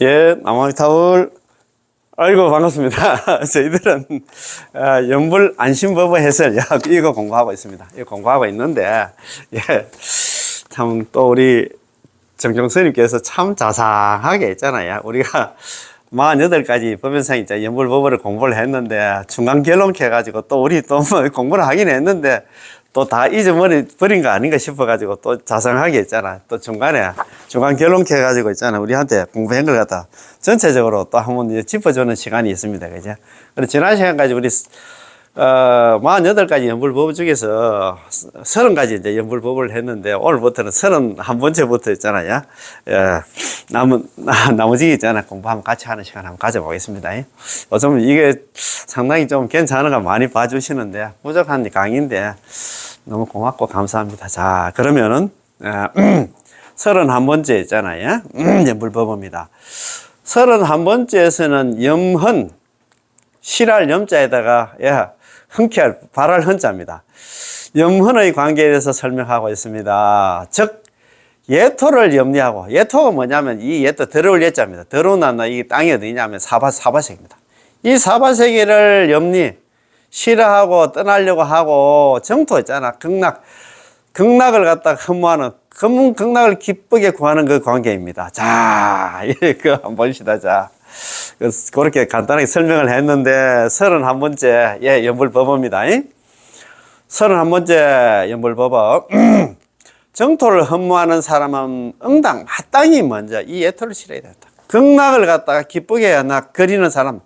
예, 남아타울. 아이고, 반갑습니다. 저희들은 연불 안심법의 해설 이거 공부하고 있습니다. 이거 공부하고 있는데, 예, 참 또 우리 정정 스님께서 참 자상하게 했잖아요. 우리가 48가지 법연상 있자 연불법을 공부를 했는데 중간 결론케 해가지고 또 우리 또 뭐 공부를 하긴 했는데 또 다 잊어버린 거 아닌가 싶어가지고 또 자상하게 했잖아. 또 중간 결론케 해가지고 있잖아. 우리한테 공부한 걸 갖다 전체적으로 또 한번 짚어주는 시간이 있습니다. 그죠? 그리고 지난 시간까지 우리 48가지 연불법 중에서 30가지 이제 연불법을 했는데 오늘부터는 31번째부터 있잖아요. 예, 나머지 있잖아. 공부 한번 같이 하는 시간 한번 가져보겠습니다. 요즘 이게 상당히 좀 괜찮은가 많이 봐주시는데 부족한 강의인데 너무 고맙고 감사합니다. 자, 그러면은 31번째 있잖아요. 연불법입니다. 31번째에서는 염흔 실할 염자에다가 흔쾌할 발할 흔자입니다. 염흔의 관계에 대해서 설명하고 있습니다. 즉 예토를 염리하고, 예토가 뭐냐면 이 예토 더러울 예자입니다. 더러운 나나 이 땅이 어디냐면 사바세계입니다. 이 사바세계를 염리 싫어하고 떠나려고 하고 정토 있잖아. 극락을 갖다가 흠모하는 극락을 기쁘게 구하는 그 관계입니다. 자, 이거 한번 봅시다. 자, 그렇게 간단하게 설명을 했는데 31번째 연불법입니다. 31번째 연불법은 정토를 흠모하는 사람은 응당 마땅히 먼저 이 예토를 싫어야 된다. 극락을 갖다가 기쁘게 그리는 사람,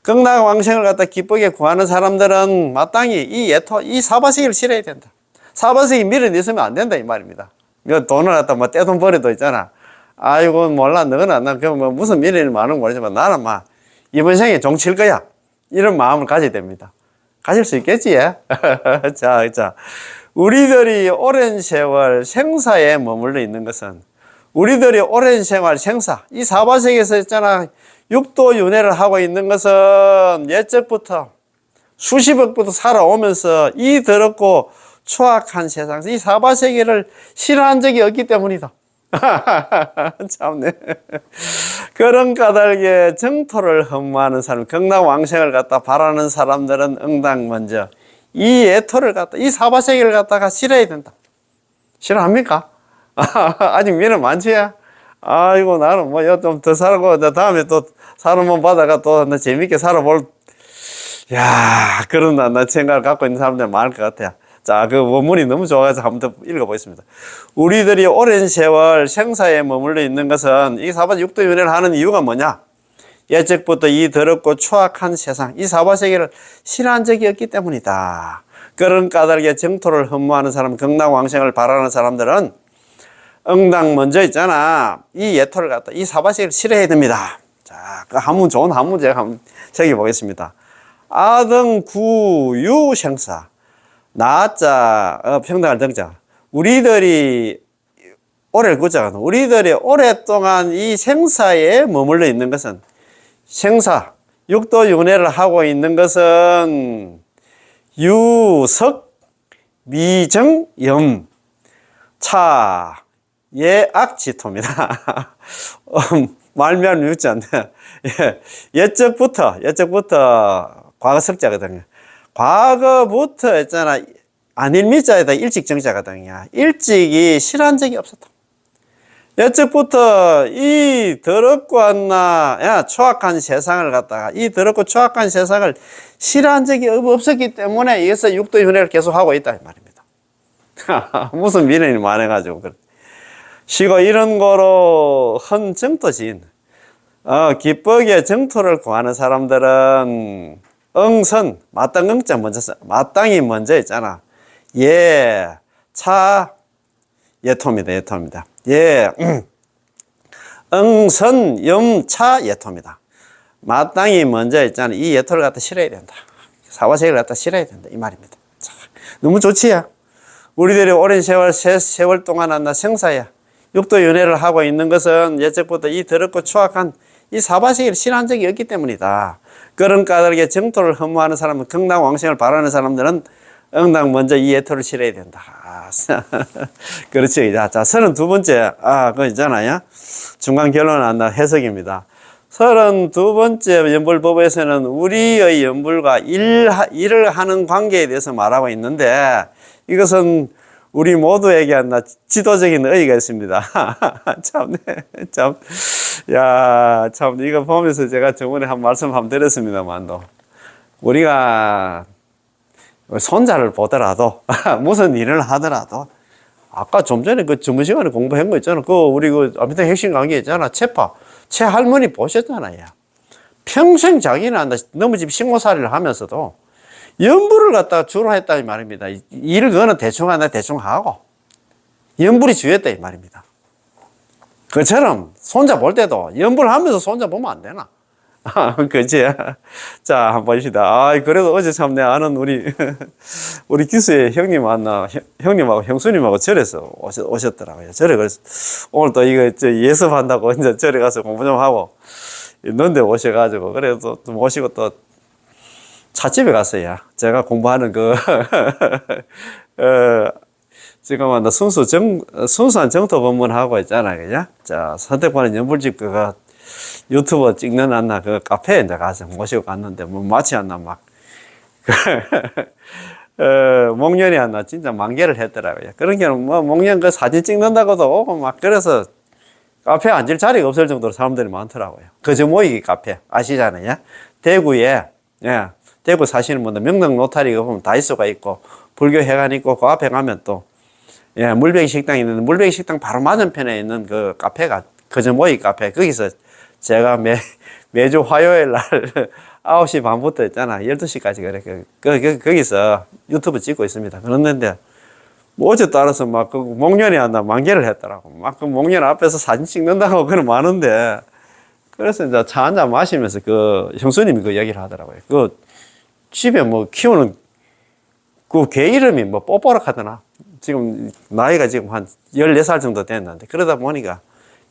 극락 왕생을 갖다가 기쁘게 구하는 사람들은 마땅히 이 예토, 이 사바세계를 싫어야 된다. 사바세계 밀어내서면 안 된다 이 말입니다. 돈을 갖다 뭐 떼돈 버려도 있잖아. 아이고 몰라 너는 나 뭐 무슨 미련이 많은 건 모르지만 나는 막 이번 생에 종칠 거야 이런 마음을 가져야 됩니다. 가질 수 있겠지. 자, 우리들이 오랜 세월 생사에 머물러 있는 것은 우리들이 오랜 생활 생사 이 사바세계에서 있잖아 육도윤회를 하고 있는 것은 옛적부터 수십억부터 살아오면서 이 더럽고 추악한 세상 이 사바세계를 싫어한 적이 없기 때문이다. 참네. 그런 까닭에 정토를 흠모하는 사람, 극락왕생을 갖다 바라는 사람들은 응당 먼저 이 예토를 갖다, 이 사바세계를 갖다가 싫어야 된다. 싫어합니까? 아직 미련 많지? 아이고, 나는 뭐, 좀 더 살고, 다음에 또 사람만 받아가 또 재밌게 살아볼, 야, 그런 나 생각을 갖고 있는 사람들 많을 것 같아요. 자, 그 원문이 너무 좋아서 한번 더 읽어보겠습니다. 우리들이 오랜 세월 생사에 머물러 있는 것은 이 사바세 육도윤회를 하는 이유가 뭐냐? 예적부터 이 더럽고 추악한 세상, 이 사바세계를 싫어한 적이 없기 때문이다. 그런 까닭에 정토를 흠모하는 사람, 극락왕생을 바라는 사람들은 응당 먼저 있잖아. 이 예토를 갖다, 이 사바세계를 싫어해야 됩니다. 자, 그 한문 좋은 한문 제가 한번 새겨보겠습니다. 아등구유생사. 나자 평등할 등자 우리들이 오랫동안 이 생사에 머물러 있는 것은 생사 육도윤회를 하고 있는 것은 유석 미정염 차 예악지토입니다. 말미암는 유자인데 옛적부터 과거석자거든요. 과거부터 있잖아 안일미자에다 일찍 정자거든요. 일찍이 싫어한 적이 없었다. 옛적부터 이 더럽고 추악한 세상을 갖다가 이 더럽고 추악한 세상을 싫어한 적이 없었기 때문에 이래서 육도윤회를 계속하고 있다 이 말입니다. 무슨 미련이 많아가지고 시고 이런 거로 헌 정토지인 기쁘게 정토를 구하는 사람들은 응선, 마땅응자 먼저 써. 마땅히 먼저 있잖아. 예토입니다. 응선, 염차, 예토입니다. 마땅히 먼저 있잖아. 이 예토를 갖다 싫어야 된다. 사바세계를 갖다 싫어야 된다. 이 말입니다. 자, 너무 좋지요? 우리들이 오랜 세월 동안 생사야. 육도윤회를 하고 있는 것은 예적부터 이 더럽고 추악한 이 사바세계를 싫어한 적이 없기 때문이다. 그런 까닭에 정토를 흠모하는 사람은 극락왕생을 바라는 사람들은 응당 먼저 이 예토를 싫어야 된다. 그렇지. 자, 32번째. 그거 있잖아요. 중간 결론은 해석입니다. 32번째 연불법에서는 우리의 연불과 일을 하는 관계에 대해서 말하고 있는데, 이것은 우리 모두에게 하나 지도적인 의의가 있습니다. 참, 참, 야, 참, 이거 보면서 제가 저번에 한 말씀 한번 드렸습니다만도, 우리가 손자를 보더라도, 무슨 일을 하더라도, 아까 좀 전에 그 전문 시간에 공부한 거 있잖아. 우리 아미타 핵심 강의 있잖아. 채 할머니 보셨잖아요. 평생 자기는 너무 집 식모살이를 하면서도 연불을 갖다가 주로 했다 이 말입니다. 일을 그거는 대충 하나 대충 하고 연불이 주였다 이 말입니다. 그처럼 손자 볼 때도 연불 하면서 손자 보면 안 되나? 그치? 자, 한번 봅시다. 그래도 어제 참 내 아는 우리 기수의 형님 형님하고 형수님하고 절에서 오셨더라고요. 절에 그래서 오늘 또 이거 예습한다고 이제 절에 가서 공부 좀 하고 있는데 오셔가지고 그래서 좀 오시고 또 찻집에 갔어요. 제가 공부하는 지금 순수한 정토 법문하고 있잖아요. 그죠? 자, 선택받은 연불집 유튜브 찍는 않나 카페에 이제 가서 모시고 갔는데 마치 않나 목련이 않나 진짜 만개를 했더라고요. 그런 게는 목련 사진 찍는다고도 오고 그래서 카페에 앉을 자리가 없을 정도로 사람들이 많더라고요. 그저 모이기 카페 아시잖아요. 대구에 대구 사시는 분들 명동 노타리가 보면 다이소가 있고 불교 회관 있고 그 앞에 가면 또 물베기 식당이 있는데 물베기 식당 바로 맞은편에 있는 그 카페가 그저 모이기 카페 거기서 제가 매주 화요일 날 9시 반부터 있잖아. 12시까지 그래. 거기서 유튜브 찍고 있습니다. 그런데 어제 따라서 목련이 한다 만개를 했더라고. 그 목련 앞에서 사진 찍는다고 그런 많은데. 그래서 이제 차 한잔 마시면서 형수님이 얘기를 하더라고요. 집에 키우는 개 이름이 뽀뽀락 하더나. 지금 나이가 지금 한 14살 정도 됐는데. 그러다 보니까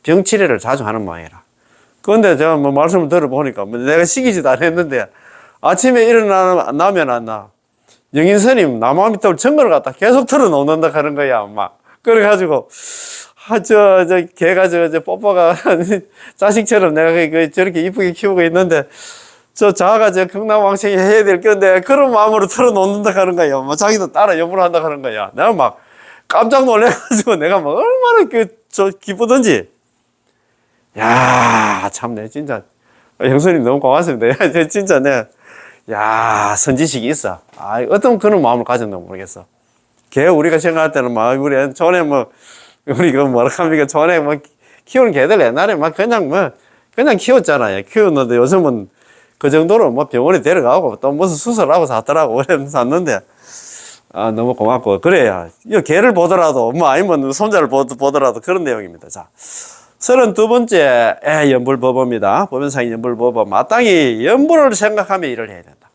병치레를 자주 하는 모양이라. 그런데 제가 말씀을 들어보니까 내가 시키지도 않았는데 아침에 일어나면 영인스님 나무아미탑을 정글을 갖다 계속 틀어놓는다 하는 거야. 그래가지고 걔가 뽀뽀가 자식처럼 내가 저렇게 이쁘게 키우고 있는데 자가 극락왕생이 해야 될 건데 그런 마음으로 틀어놓는다 하는 거야. 자기도 따라 연불을 한다 하는 거야. 내가 깜짝 놀래가지고 내가 얼마나 기쁘던지. 야, 참네, 진짜. 형수님 너무 고맙습니다. 진짜 선지식이 있어. 어떤 그런 마음을 가졌는지 모르겠어. 우리가 생각할 때는 우리 전에 우리 뭐랄까, 전에 키우는 개들 옛날에 그냥 키웠잖아요. 키웠는데 요즘은 그 정도로 병원에 데려가고 또 무슨 수술하고 샀더라고. 그래 샀는데, 너무 고맙고. 그래야, 이 개를 보더라도, 아니면 손자를 보더라도 그런 내용입니다. 자. 32번째 연불법입니다. 보면상 연불법은 마땅히 연불을 생각하며 일을 해야 된다.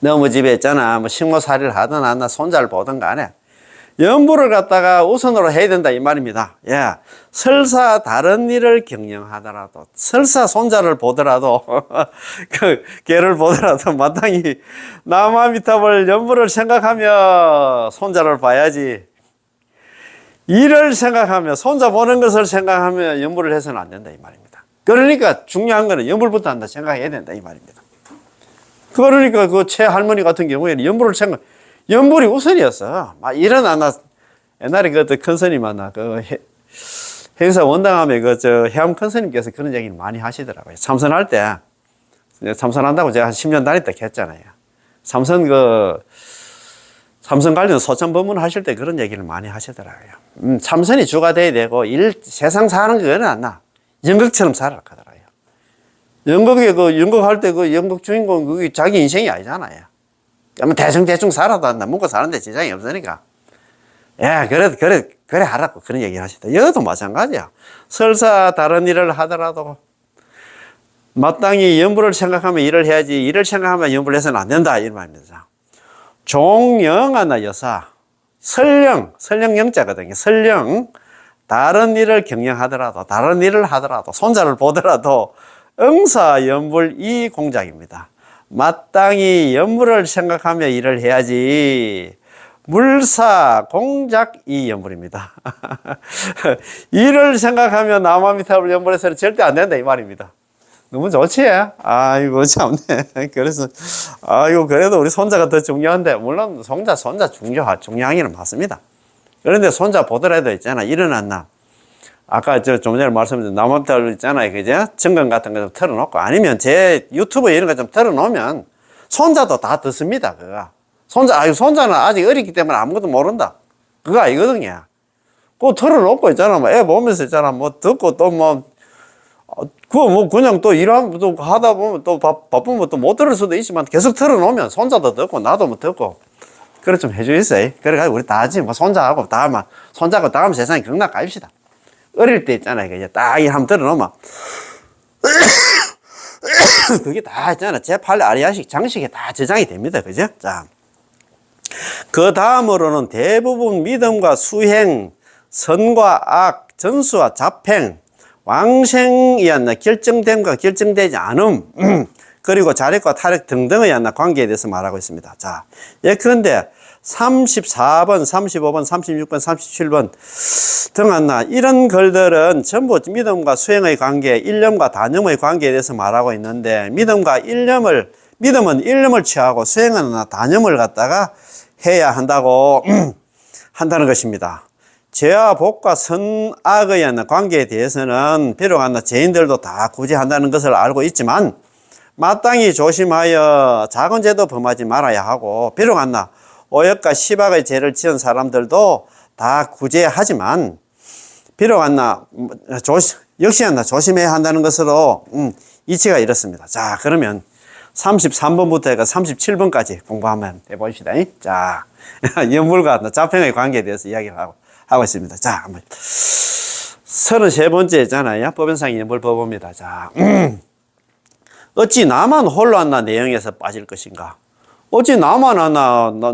너무 집에 있잖아. 식모살이를 하든 안 손자를 보든 간에 연불을 갖다가 우선으로 해야 된다 이 말입니다. 설사 다른 일을 경영하더라도 설사 손자를 보더라도 개를 보더라도 마땅히 나무아미탑을 연불을 생각하며 손자를 봐야지. 일을 생각하며 손자 보는 것을 생각하며 연불을 해서는 안 된다 이 말입니다. 그러니까 중요한 거는 연불부터 한다 생각해야 된다 이 말입니다. 그러니까 채 할머니 같은 경우에는 연불이 우선이었어. 일은 옛날에 큰 스님 행사 원당함에 해암 큰 스님께서 그런 얘기를 많이 하시더라고요. 참선할 때 참선한다고 제가 한 10년 다녔다 했잖아요. 참선 관련 소참 법문 하실 때 그런 얘기를 많이 하시더라고요. 참선이 주가 돼야 되고, 세상 사는 거는 안 나. 연극처럼 살아라 하더라고요. 연극할 때 연극 주인공, 그게 자기 인생이 아니잖아요. 대충 살아도 한다. 먹고 사는데 지장이 없으니까. 그래 하라고 그런 얘기를 하시다. 여기도 마찬가지야. 설사 다른 일을 하더라도, 마땅히 연불을 생각하면 일을 해야지, 일을 생각하면 연불을 해서는 안 된다. 이런 말입니다. 종영하나 여사, 설령 영자거든요. 설령 다른 일을 경영하더라도, 다른 일을 하더라도, 손자를 보더라도 응사연불 이 공작입니다. 마땅히 연불을 생각하며 일을 해야지 물사 공작 이 연불입니다. 이를 생각하면 나무아미타불 연불에서는 절대 안 된다 이 말입니다. 너무 좋지? 아이고 참네. 그래서 아이고 그래도 우리 손자가 더 중요한데 물론 손자 중요하기는 맞습니다. 그런데 손자 보더라도 있잖아 일어났나 아까 좀 전에 말씀드린 나무아미타불 있잖아요, 그죠? 증거 같은 거 좀 틀어놓고 아니면 제 유튜브 이런 거 좀 틀어놓으면 손자도 다 듣습니다. 그거 손자는 아직 어리기 때문에 아무것도 모른다. 그거 아니거든요. 그거 틀어놓고 있잖아. 뭐 애 보면서 있잖아. 뭐 듣고 또 뭐, 그거 뭐 그냥 또 일하면 또 하다 보면 또 바쁘면 또 못 들을 수도 있지만 계속 틀어놓으면 손자도 듣고 나도 뭐 듣고. 그래 좀 해주겠어요. 그래가지고 우리 다 같이 뭐 손자하고 손자하고 다음 세상에 경락 가입시다. 어릴 때 있잖아요. 이제 딱 이 한번 들어놓으면. 그게 다 있잖아. 제8 아리아식 장식에 다 저장이 됩니다. 그죠? 자. 그 다음으로는 대부분 믿음과 수행, 선과 악, 전수와 잡행, 왕생이 결정됨과 결정되지 않음, 그리고 자력과 타력 등등의 관계에 대해서 말하고 있습니다. 자, 예컨대 34번, 35번, 36번, 37번 등 이런 글들은 전부 믿음과 수행의 관계, 일념과 단념의 관계에 대해서 말하고 있는데 믿음은 일념을 취하고 수행은 단념을 갖다가 해야 한다고 한다는 것입니다. 죄와 복과 선악의 관계에 대해서는 비록 죄인들도 다 구제한다는 것을 알고 있지만 마땅히 조심하여 작은 죄도 범하지 말아야 하고 비록 오역과 시박의 죄를 지은 사람들도 다 구제하지만 비록 역시 조심해야 한다는 것으로 이치가 이렇습니다. 자, 그러면 33번부터 해가 37번까지 공부 한번 해봅시다. 자, 연불과 잡행의 관계에 대해서 이야기를 하고 있습니다. 자, 33번째잖아요. 법연상 연불법입니다. 자, 어찌 나만 홀로 내용에서 빠질 것인가? 어찌 나만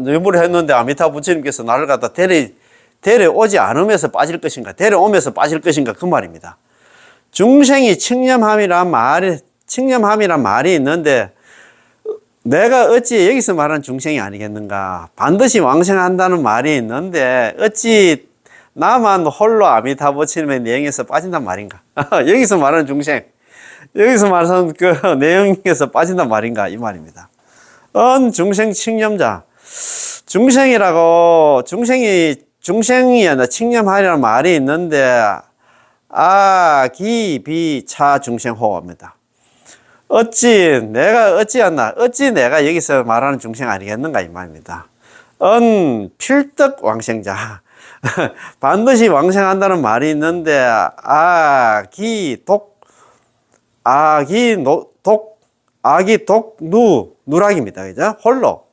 연불을 했는데 아미타 부처님께서 나를 갖다 데려오지 않으면서 빠질 것인가? 데려오면서 빠질 것인가? 그 말입니다. 중생이 칭념함이란 말이 있는데 내가 어찌 여기서 말하는 중생이 아니겠는가? 반드시 왕생한다는 말이 있는데 어찌 나만 홀로 아미타 부처님의 내용에서 빠진단 말인가? 여기서 말하는 중생, 여기서 말하는 그 내용에서 빠진단 말인가? 이 말입니다. 중생 칭념자, 중생이 칭념하리라는 말이 있는데 기비차 중생호입니다. 어찌 내가 여기서 말하는 중생 아니겠는가 이 말입니다. 필덕 왕생자 반드시 왕생한다는 말이 있는데 누락입니다. 그죠? 홀로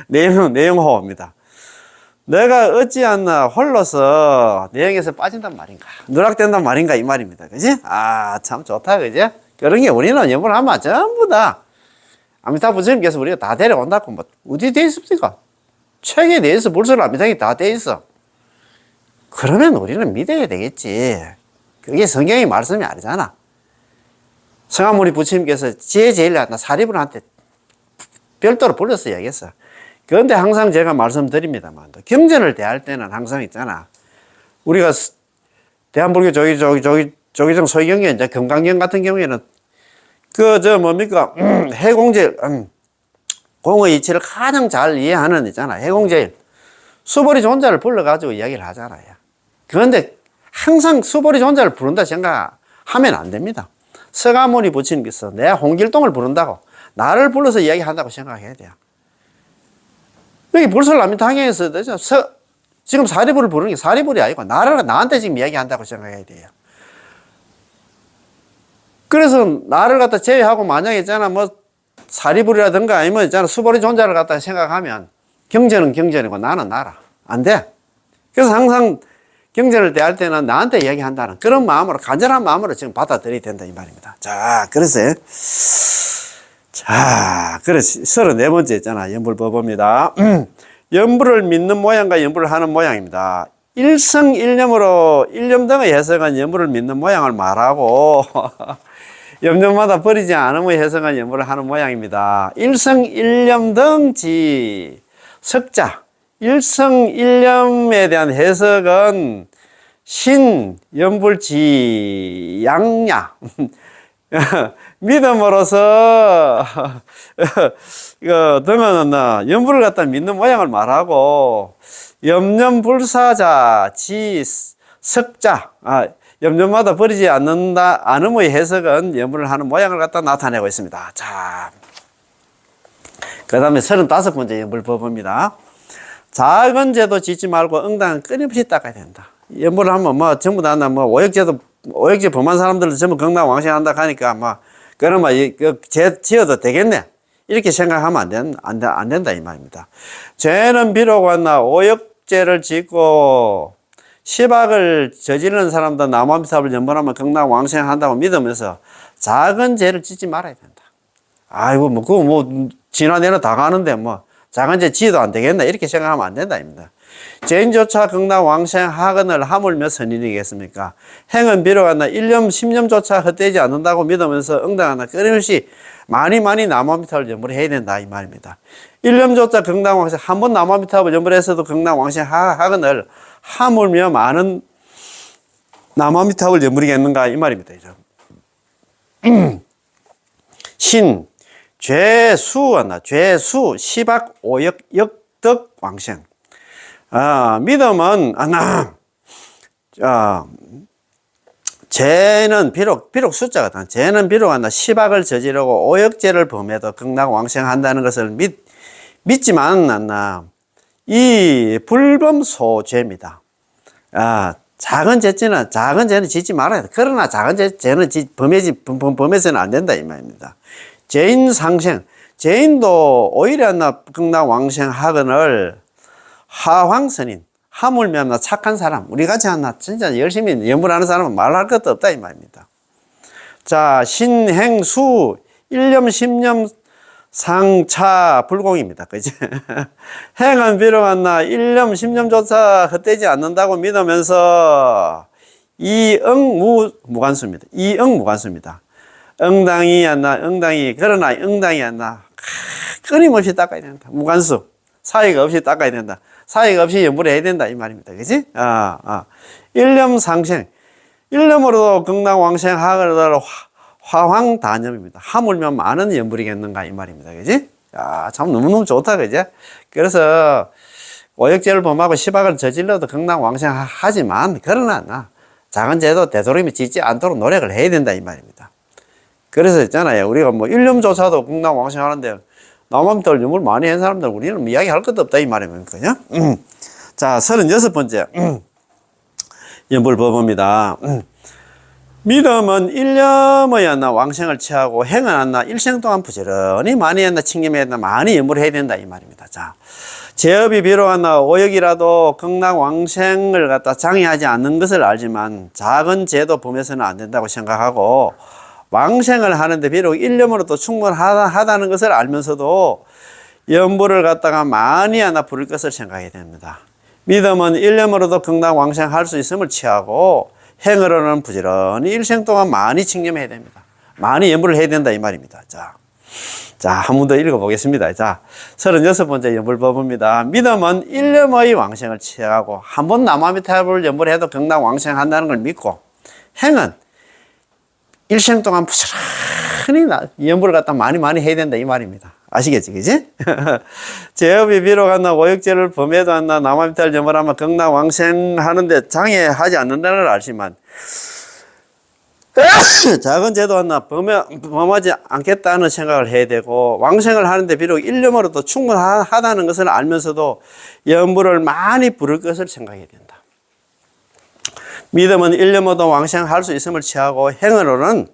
내용호입니다. 내가 어찌않나 홀로서 내용에서 빠진단 말인가 누락된단 말인가 이 말입니다. 그지? 참 좋다. 그지? 그런 게 우리는 연불을 하면 전부 다 아미타 부처님께서 우리가 다 데려온다고 뭐 어디 돼 있습니까? 책에 대해서 벌써 아미타에 다 돼 있어. 그러면 우리는 믿어야 되겠지. 그게 성경의 말씀이 아니잖아. 성하모니 부처님께서 제일 사리부한테 별도로 불러서 이야기했어. 그런데 항상 제가 말씀드립니다만 경전을 대할 때는 항상 있잖아. 우리가 대한불교 조기정 소위경에 이제 금강경 같은 경우에는 해공제일 공의 이치를 가장 잘 이해하는 있잖아. 해공제일 수보리 존자를 불러가지고 이야기를 하잖아요. 그런데 항상 수보리 존자를 부른다 생각하면 안 됩니다. 서가모니 부처님께서 내 홍길동을 부른다고 나를 불러서 이야기한다고 생각해야 돼요. 여기 불설남미당에서 지금 사리불을 부르는 게 사리불이 아니고 나한테 지금 이야기한다고 생각해야 돼요. 그래서 나를 갖다 제외하고 만약에 있잖아 사리불이라든가 아니면 있잖아 수보리 존자를 갖다 생각하면 경전은 경전이고 나는 나라. 안 돼. 그래서 항상 경전을 대할 때는 나한테 이야기한다는 그런 마음으로 간절한 마음으로 지금 받아들여야 된다 이 말입니다. 자, 그래서 34번째 있잖아. 연불법입니다. 연불을 믿는 모양과 연불을 하는 모양입니다. 일성일념으로 일념 등의 해석은 연불을 믿는 모양을 말하고 염려마다 버리지 않음의 해석은 연불을 하는 모양입니다. 일성일념 등지 석자 일성일념에 대한 해석은 신, 연불지, 양야. 믿음으로서 이거 등은 연불을 갖다 믿는 모양을 말하고 염념불사자, 지, 석자. 염념마다 버리지 않음의 해석은 연불을 하는 모양을 갖다 나타내고 있습니다. 자, 그 다음에 35번째 연불법입니다. 작은 죄도 짓지 말고 응당은 끊임없이 닦아야 된다. 연불을 하면 뭐 전부 다 오역죄 범한 사람들은 전부 건강왕생한다 하니까 그러면 죄 지어도 되겠네. 이렇게 생각하면 안 된다 이 말입니다. 죄는 비록 오역죄를 짓고 시박을 저지르는 사람도 나무아미타불 연불하면 건강왕생한다고 믿으면서 작은 죄를 짓지 말아야 된다. 아이고 그거 지나내려 다 가는데 작은 죄 지어도 안 되겠나 이렇게 생각하면 안 된다 입니다. 죄인조차 극락왕생하거늘 하물며 선인이겠습니까? 행은 비록 1년 10년조차 헛되지 않는다고 믿으면서 응당하나 끊임없이 많이 나무아미타불 연불을 해야 된다 이 말입니다. 1년조차 극락왕생 한 번 나무아미타불 연불해서도 극락왕생하거늘 하물며 많은 나무아미타불 연불이겠는가 이 말입니다. 신, 죄수, 시박, 오역, 역덕, 왕생. 믿음은, 죄는 비록 숫자가, 죄는 비록 시박을 저지르고 오역죄를 범해도 극락왕생한다는 것을 믿지만, 이 불범소죄입니다. 작은 죄는 짓지 말아야 돼. 그러나 작은 죄는 범해서는 안 된다, 이 말입니다. 죄인 상생, 죄인도 오히려 극락왕생하거늘 하황선인, 하물며 착한 사람, 우리같이 진짜 열심히 연불하는 사람은 말할 것도 없다, 이 말입니다. 자, 신행수, 1년, 10년, 상차, 불공입니다. 그지? 행은 비록 1년, 10년조차 헛되지 않는다고 믿으면서 무관수입니다. 그러나 응당이 끊임없이 닦아야 된다. 무관수. 사익 없이 닦아야 된다. 사익 없이 연불해야 된다. 이 말입니다. 그지? 1년 상생. 1년으로도 극락왕생하거나 화황단념입니다. 하물며 많은 연불이겠는가. 이 말입니다. 그지? 참 너무너무 좋다. 그지? 그래서 오역죄를 범하고 시박을 저질러도 극락왕생하지만, 그러나 작은 죄도 되도록이면 짓지 않도록 노력을 해야 된다. 이 말입니다. 그래서 있잖아요. 우리가 1년조차도 극락왕생하는데 나무아미타불 연불 많이 한 사람들 우리는 이야기할 것도 없다 이 말입니다. 자, 36번째 연불법입니다. 믿음은 일념의 왕생을 취하고 행은 일생 동안 부지런히 많이 칭념해야 된다. 많이 연불해야 된다 이 말입니다. 자, 제업이 비록 오역이라도 극락왕생을 갖다 장애하지 않는 것을 알지만 작은 죄도 범해서는 안 된다고 생각하고 왕생을 하는데 비록 일념으로도 충분하다는 것을 알면서도 연불을 갖다가 많이 부릴 것을 생각해야 됩니다. 믿음은 일념으로도 극락왕생할 수 있음을 취하고 행으로는 부지런히 일생 동안 많이 칭념해야 됩니다. 많이 연불을 해야 된다 이 말입니다. 자, 한 번 더 읽어보겠습니다. 자, 36번째 연불법입니다. 믿음은 일념의 왕생을 취하고 한 번 나무아미타불 연불해도 극락왕생한다는 걸 믿고 행은 일생 동안 부지런히 연불을 갖다 많이 해야 된다 이 말입니다. 아시겠지, 그지? 제업이 비록 오역죄를 범해도 나무아미타불 연불하면 극락왕생하는데 장애하지 않는다는 걸 알지만 작은 죄도 범하지 않겠다는 생각을 해야 되고 왕생을 하는데 비록 일념으로도 충분하다는 것을 알면서도 연불을 많이 부를 것을 생각해야 된다. 믿음은 일념으로도 왕생할 수 있음을 취하고 행으로는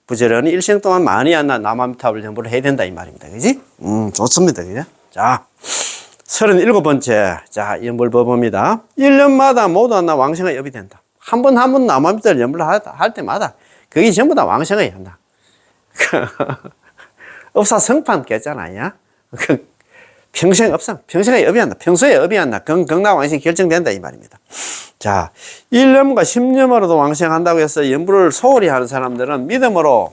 부지런히 일생 동안 많이 나무아미타불 연불을 해야 된다 이 말입니다. 그지? 좋습니다. 그죠? 자, 37번째 연불법입니다. 1년마다 모두 왕생의 업이 된다. 한 번 나무아미타불 연불을 할 때마다 그게 전부 다 왕생의 한다. 업사성판 깼잖아요. 평생 업상, 평생의 업이 한다. 평소에 업이 한다. 극락왕생이 결정된다 이 말입니다. 자, 1년과 10년으로도 왕생한다고 해서 연불을 소홀히 하는 사람들은 믿음으로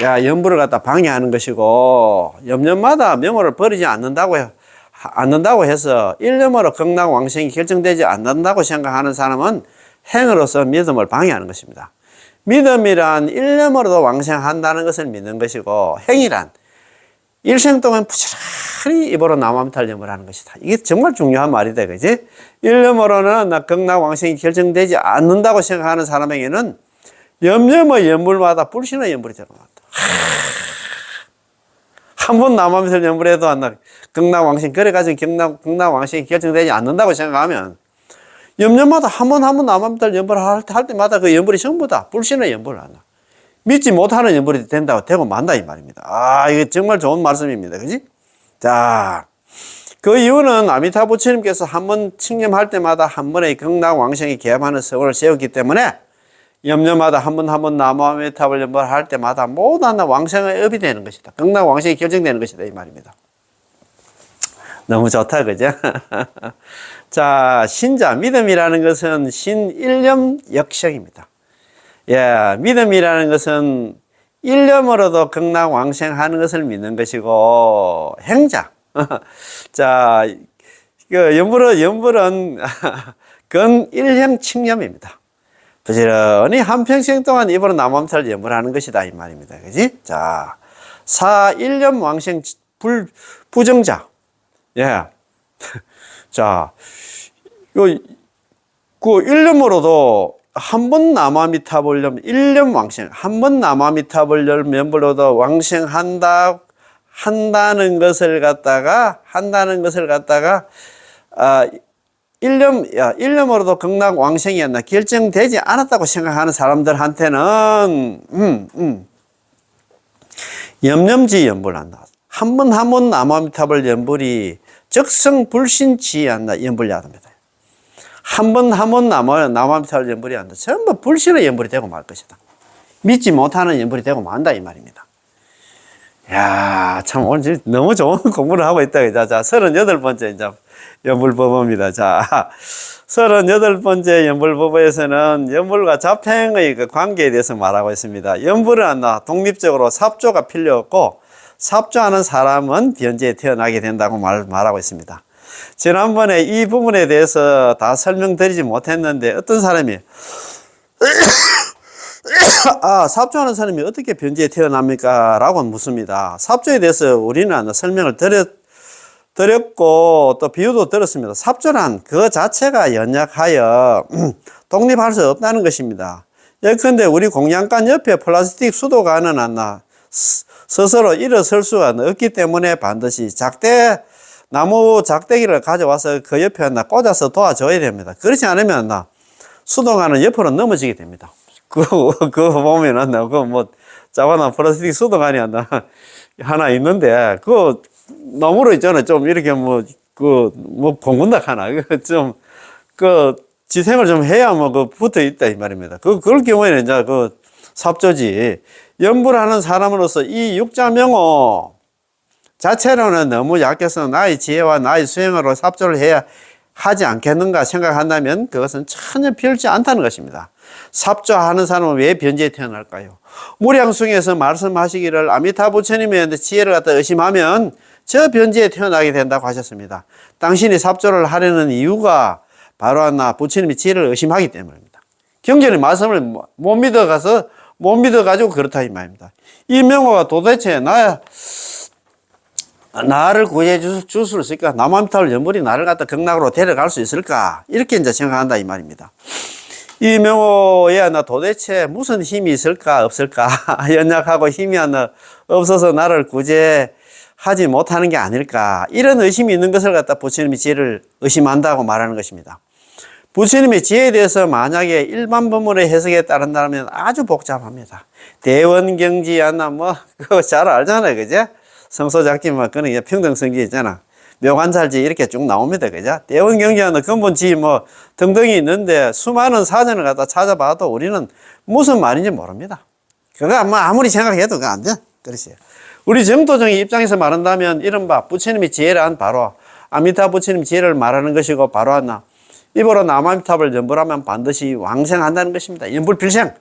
연불을 갖다 방해하는 것이고 염년마다 명호를 버리지 않는다고 않는다고 해서 일념으로 극락왕생이 결정되지 않는다고 생각하는 사람은 행으로서 믿음을 방해하는 것입니다. 믿음이란 일념으로도 왕생한다는 것을 믿는 것이고, 행이란 일생 동안 부지런히 입으로 남암탈념을 하는 것이다. 이게 정말 중요한 말이다, 그지? 일념으로는 극락왕생이 결정되지 않는다고 생각하는 사람에게는 염려의 연불마다 불신의 연불이 들어간다. 한 번 남암탈 연불해도 극락왕생, 그래가지고 극락왕생이 결정되지 않는다고 생각하면 염려마다 한 번 남암탈 연불을 할 때마다 그 연불이 전부 다 불신의 연불을 한다. 믿지 못하는 연불이 된다고 되고 만다 이 말입니다. 아, 이게 정말 좋은 말씀입니다. 그지? 자, 그 이유는 아미타 부처님께서 한 번 칭념할 때마다 한 번의 극락왕생이 개합하는 성을 세웠기 때문에 염려마다 한 번 나무아미타불 연불을 할 때마다 모두 하나 왕생의 업이 되는 것이다. 극락왕생이 결정되는 것이다 이 말입니다. 너무 좋다, 그죠? 자, 신자, 믿음이라는 것은 신일념 역성입니다. 예, 믿음이라는 것은 일념으로도 극락왕생하는 것을 믿는 것이고, 행자. 자, 그 연불은 근일형 칭념입니다. 부지런히 한평생 동안 입으로 남암탈 연불하는 것이다 이 말입니다. 그지? 자, 사일념 왕생 부정자. 예. 자, 그 일념으로도 한 번 남아미타불념 일념 왕생, 한 번 남아미타불념 연불로도 왕생한다는 것을 갖다가 일념으로도 극락 왕생이었나 결정되지 않았다고 생각하는 사람들한테는 염념지 연불한다. 한 번 남아미타불 연불이 적성불신지한다 연불야합니다. 한 번 남아미타불 연불이 한다. 전부 불신의 연불이 되고 말 것이다. 믿지 못하는 연불이 되고 만다 이 말입니다. 야, 참 오늘 너무 좋은 공부를 하고 있다. 자, 38번째 이제 연불법입니다. 자, 38번째 연불법에서는 연불과 잡행의 그 관계에 대해서 말하고 있습니다. 연불은 독립적으로 삽조가 필요 없고 삽조하는 사람은 변제에 태어나게 된다고 말하고 있습니다. 지난번에 이 부분에 대해서 다 설명드리지 못했는데 어떤 사람이 삽조하는 사람이 어떻게 변제에 태어납니까? 라고 묻습니다. 삽조에 대해서 우리는 설명을 드렸고 또 비유도 들었습니다. 삽조란 그 자체가 연약하여 독립할 수 없다는 것입니다. 예컨대 우리 공양간 옆에 플라스틱 수도관은 스스로 일어설 수가 없기 때문에 반드시 나무 작대기를 가져와서 그 옆에 꽂아서 도와줘야 됩니다. 그렇지 않으면 수도관은 옆으로 넘어지게 됩니다. 그거 보면은 자바나 플라스틱 수도관이 하나 있는데 나무로 있잖아요. 좀 이렇게 봉근닥 하나 지생을 좀 해야 붙어 있다 이 말입니다. 그럴 경우에는 이제 삽조지. 연불하는 사람으로서 이 육자명호 자체로는 너무 약해서 나의 지혜와 나의 수행으로 삽조를 해야 하지 않겠는가 생각한다면 그것은 전혀 필요치 않다는 것입니다. 삽조하는 사람은 왜 변제에 태어날까요? 무량승에서 말씀하시기를 아미타 부처님의 지혜를 갖다 의심하면 저 변제에 태어나게 된다고 하셨습니다. 당신이 삽조를 하려는 이유가 바로 부처님의 지혜를 의심하기 때문입니다. 경전의 말씀을 못 믿어가지고 그렇다 이 말입니다. 이 명호가 도대체 나를 구해 줄 수 있을까? 남아미타불 연불이 나를 갖다 극락으로 데려갈 수 있을까? 이렇게 이제 생각한다 이 말입니다. 이 명호에 도대체 무슨 힘이 있을까 없을까? 연약하고 힘이 없어서 나를 구제하지 못하는 게 아닐까? 이런 의심이 있는 것을 갖다 부처님의 지혜를 의심한다고 말하는 것입니다. 부처님의 지혜에 대해서 만약에 일반 법문의 해석에 따른다면 아주 복잡합니다. 대원경지 그거 잘 알잖아요, 그죠? 성소작지 그는 평등성지 있잖아. 묘관찰지 이렇게 쭉 나옵니다, 그죠? 대원경지는 근본지 등등이 있는데 수많은 사전을 갖다 찾아봐도 우리는 무슨 말인지 모릅니다. 그거 아무리 생각해도 그거 안 돼. 그렇지. 우리 정도정의 입장에서 말한다면 이른바 부처님의 지혜란 바로 아미타 부처님 지혜를 말하는 것이고 바로 입으로 남아미타불 연불하면 반드시 왕생한다는 것입니다. 연불필생.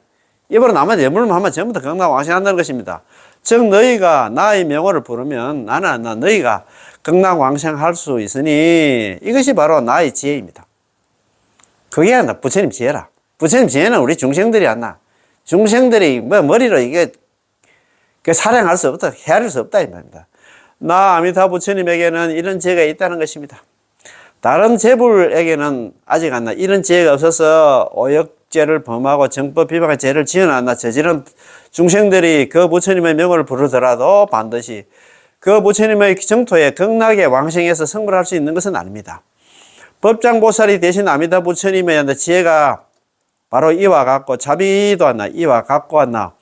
입으로 연불만 하면 전부 다 극락 왕생한다는 것입니다. 즉 너희가 나의 명호를 부르면 나는 너희가 극락왕생할 수 있으니 이것이 바로 나의 지혜입니다. 그게 부처님 지혜라. 부처님 지혜는 우리 중생들이 안 나. 중생들이 뭐 머리로 이게 사량할 수 없다, 헤아릴 수 없다 이 말입니다. 나 아미타 부처님에게는 이런 지혜가 있다는 것입니다. 다른 재불에게는 아직 안 나. 이런 지혜가 없어서 오역죄를 범하고 정법 비방의 죄를 지어놨나 저지른 중생들이 그 부처님의 명을 부르더라도 반드시 그 부처님의 정토에 극락의 왕생에서 성불할 수 있는 것은 아닙니다. 법장보살이 되신 아미타 부처님의 지혜가 바로 이와 같고 자비도 안 나. 이와 같고 안 나.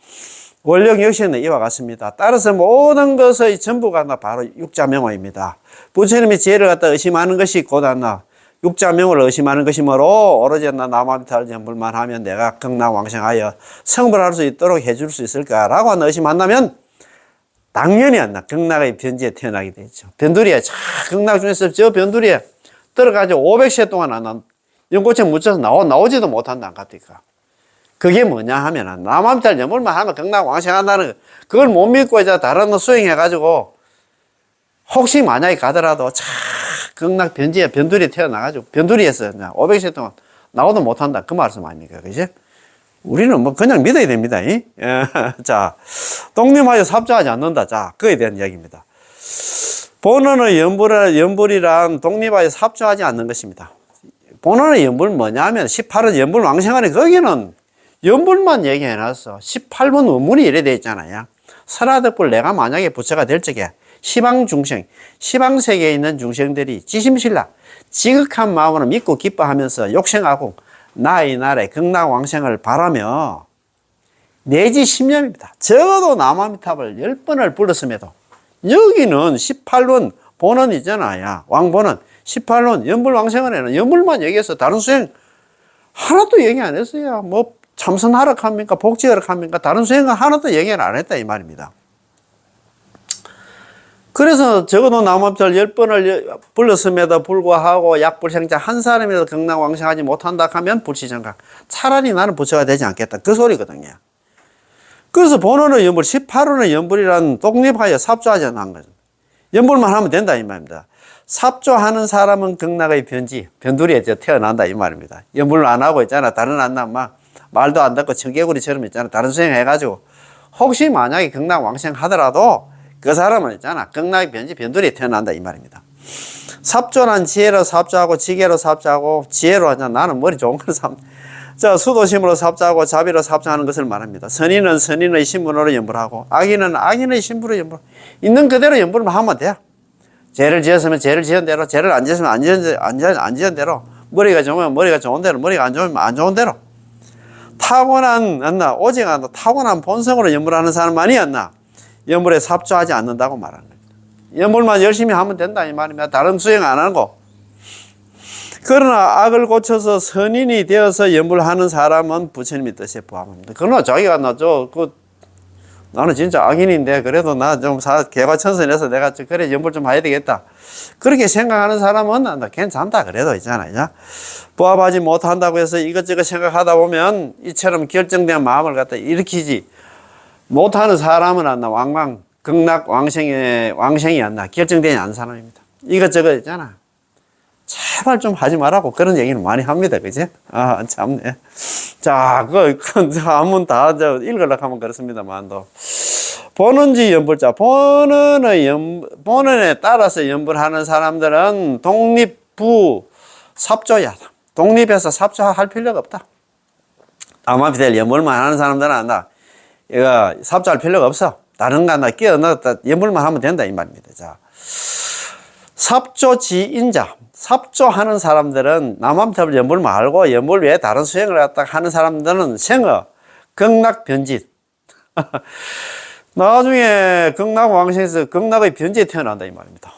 원력 역시는 이와 같습니다. 따라서 모든 것의 전부가 바로 육자명호입니다. 부처님의 지혜를 갖다 의심하는 것이 곧 안나 육자명호를 의심하는 것이므로 오로지 나무아미타를 전불만 하면 내가 극락왕생하여 성불할 수 있도록 해줄 수 있을까라고 의심한다면 당연히 안나 극락의 변지에 태어나게 되죠. 변두리에 극락 중에서 저 변두리에 들어가지고 500세 동안 안나 연고체 묻혀서 나오지도 못한다. 안 갑니까? 그게 뭐냐 하면은 나무아미타를 전불만 하면 극락왕생한다는 그걸 못 믿고 이제 다른 거 수행해가지고 혹시 만약에 가더라도 극락 변지에 변두리에 태어나가지고 변두리에서 500세 동안 나오도 못한다. 그 말씀 아닙니까? 그지? 우리는 뭐 그냥 믿어야 됩니다. 자, 독립하여 삽조하지 않는다. 자, 그에 대한 이야기입니다. 본원의 연불이란 독립하여 삽조하지 않는 것입니다. 본원의 연불은 뭐냐 하면 18원 연불 왕생하는 거기는 연불만 얘기해놨어. 18번 원문이 이래 돼 있잖아요. 설화덕불 내가 만약에 부처가 될 적에 시방 중생, 시방 세계에 있는 중생들이 지심신라, 지극한 마음으로 믿고 기뻐하면서 욕생하고 나의 나라의 극락왕생을 바라며 내지 10년입니다. 적어도 나무아미타불 10번을 불렀음에도 여기는 18원 본원이잖아요. 왕본원 18원 연불왕생을 연불만 얘기해서 다른 수행 하나도 얘기 안 했어요. 뭐 참선하러 합니까? 복지하러 합니까? 다른 수행은 하나도 얘기를 안 했다 이 말입니다. 그래서 적어도 나무아미타불 10번을 불렀음에도 불구하고 약불생자 한 사람이라도 극락왕생하지 못한다 하면 불치정각. 차라리 나는 부처가 되지 않겠다. 그 소리거든요. 그래서 본원의 연불, 18원의 연불이란 독립하여 삽조하지 않는 거죠. 연불만 하면 된다 이 말입니다. 삽조하는 사람은 극락의 변지, 변두리에 태어난다 이 말입니다. 연불을 안 하고 있잖아. 다른 안나 막 말도 안 듣고 청개구리처럼 있잖아. 다른 수행해가지고 혹시 만약에 극락왕생 하더라도 그 사람은 있잖아. 극락의 변지 변두리에 태어난다 이 말입니다. 삽조란 지혜로 삽조하고 지혜로 삽조하고 지혜로 하자. 나는 머리 좋은 걸 삽. 자, 수도심으로 삽조하고 자비로 삽조하는 것을 말합니다. 선인은 선인의 신분으로 연불하고 악인은 악인의 신분으로 연불. 있는 그대로 연불만 하면 돼. 죄를 지었으면 죄를 지은 대로, 죄를 안 지었으면 안 지은 대로, 머리가 좋으면 머리가 좋은 대로, 머리가 안 좋으면 안 좋은 대로. 오직 타고난 본성으로 연불하는 사람만이 연불에 삽조하지 않는다고 말하는 겁니다. 연불만 열심히 하면 된다 이 말입니다. 다른 수행 안 하고. 그러나 악을 고쳐서 선인이 되어서 연불하는 사람은 부처님의 뜻에 부합합니다. 그러나 자기가 나는 진짜 악인인데 그래도 나 좀 개과천선해서 내가 그래 연불 좀 해야 되겠다. 그렇게 생각하는 사람은 괜찮다 그래도 있잖아요. 부합하지 못한다고 해서 이것저것 생각하다 보면 이처럼 결정된 마음을 갖다 일으키지 못하는 사람은 왕왕 극락 왕생이 결정되지 않은 사람입니다. 이것저것 있잖아. 제발 좀 하지 말라고 그런 얘기는 많이 합니다. 그지? 아, 참네. 자, 한문 다 읽으려고 하면 그렇습니다만도. 본원지 연불자. 본원에 따라서 연불하는 사람들은 독립부 삽조야. 독립해서 삽조할 필요가 없다. 나무아미타불 연불만 하는 사람들은 이거 삽조할 필요가 없어. 다른 거 끼워 넣었다. 연불만 하면 된다. 이 말입니다. 자. 삽조지인자. 삽조하는 사람들은 나무아미타불 연불 말고 연불 외에 다른 수행을 하는 사람들은 생어, 극락 변짓. 나중에 극락 왕생에서 극락의 변지에 태어난다 이 말입니다.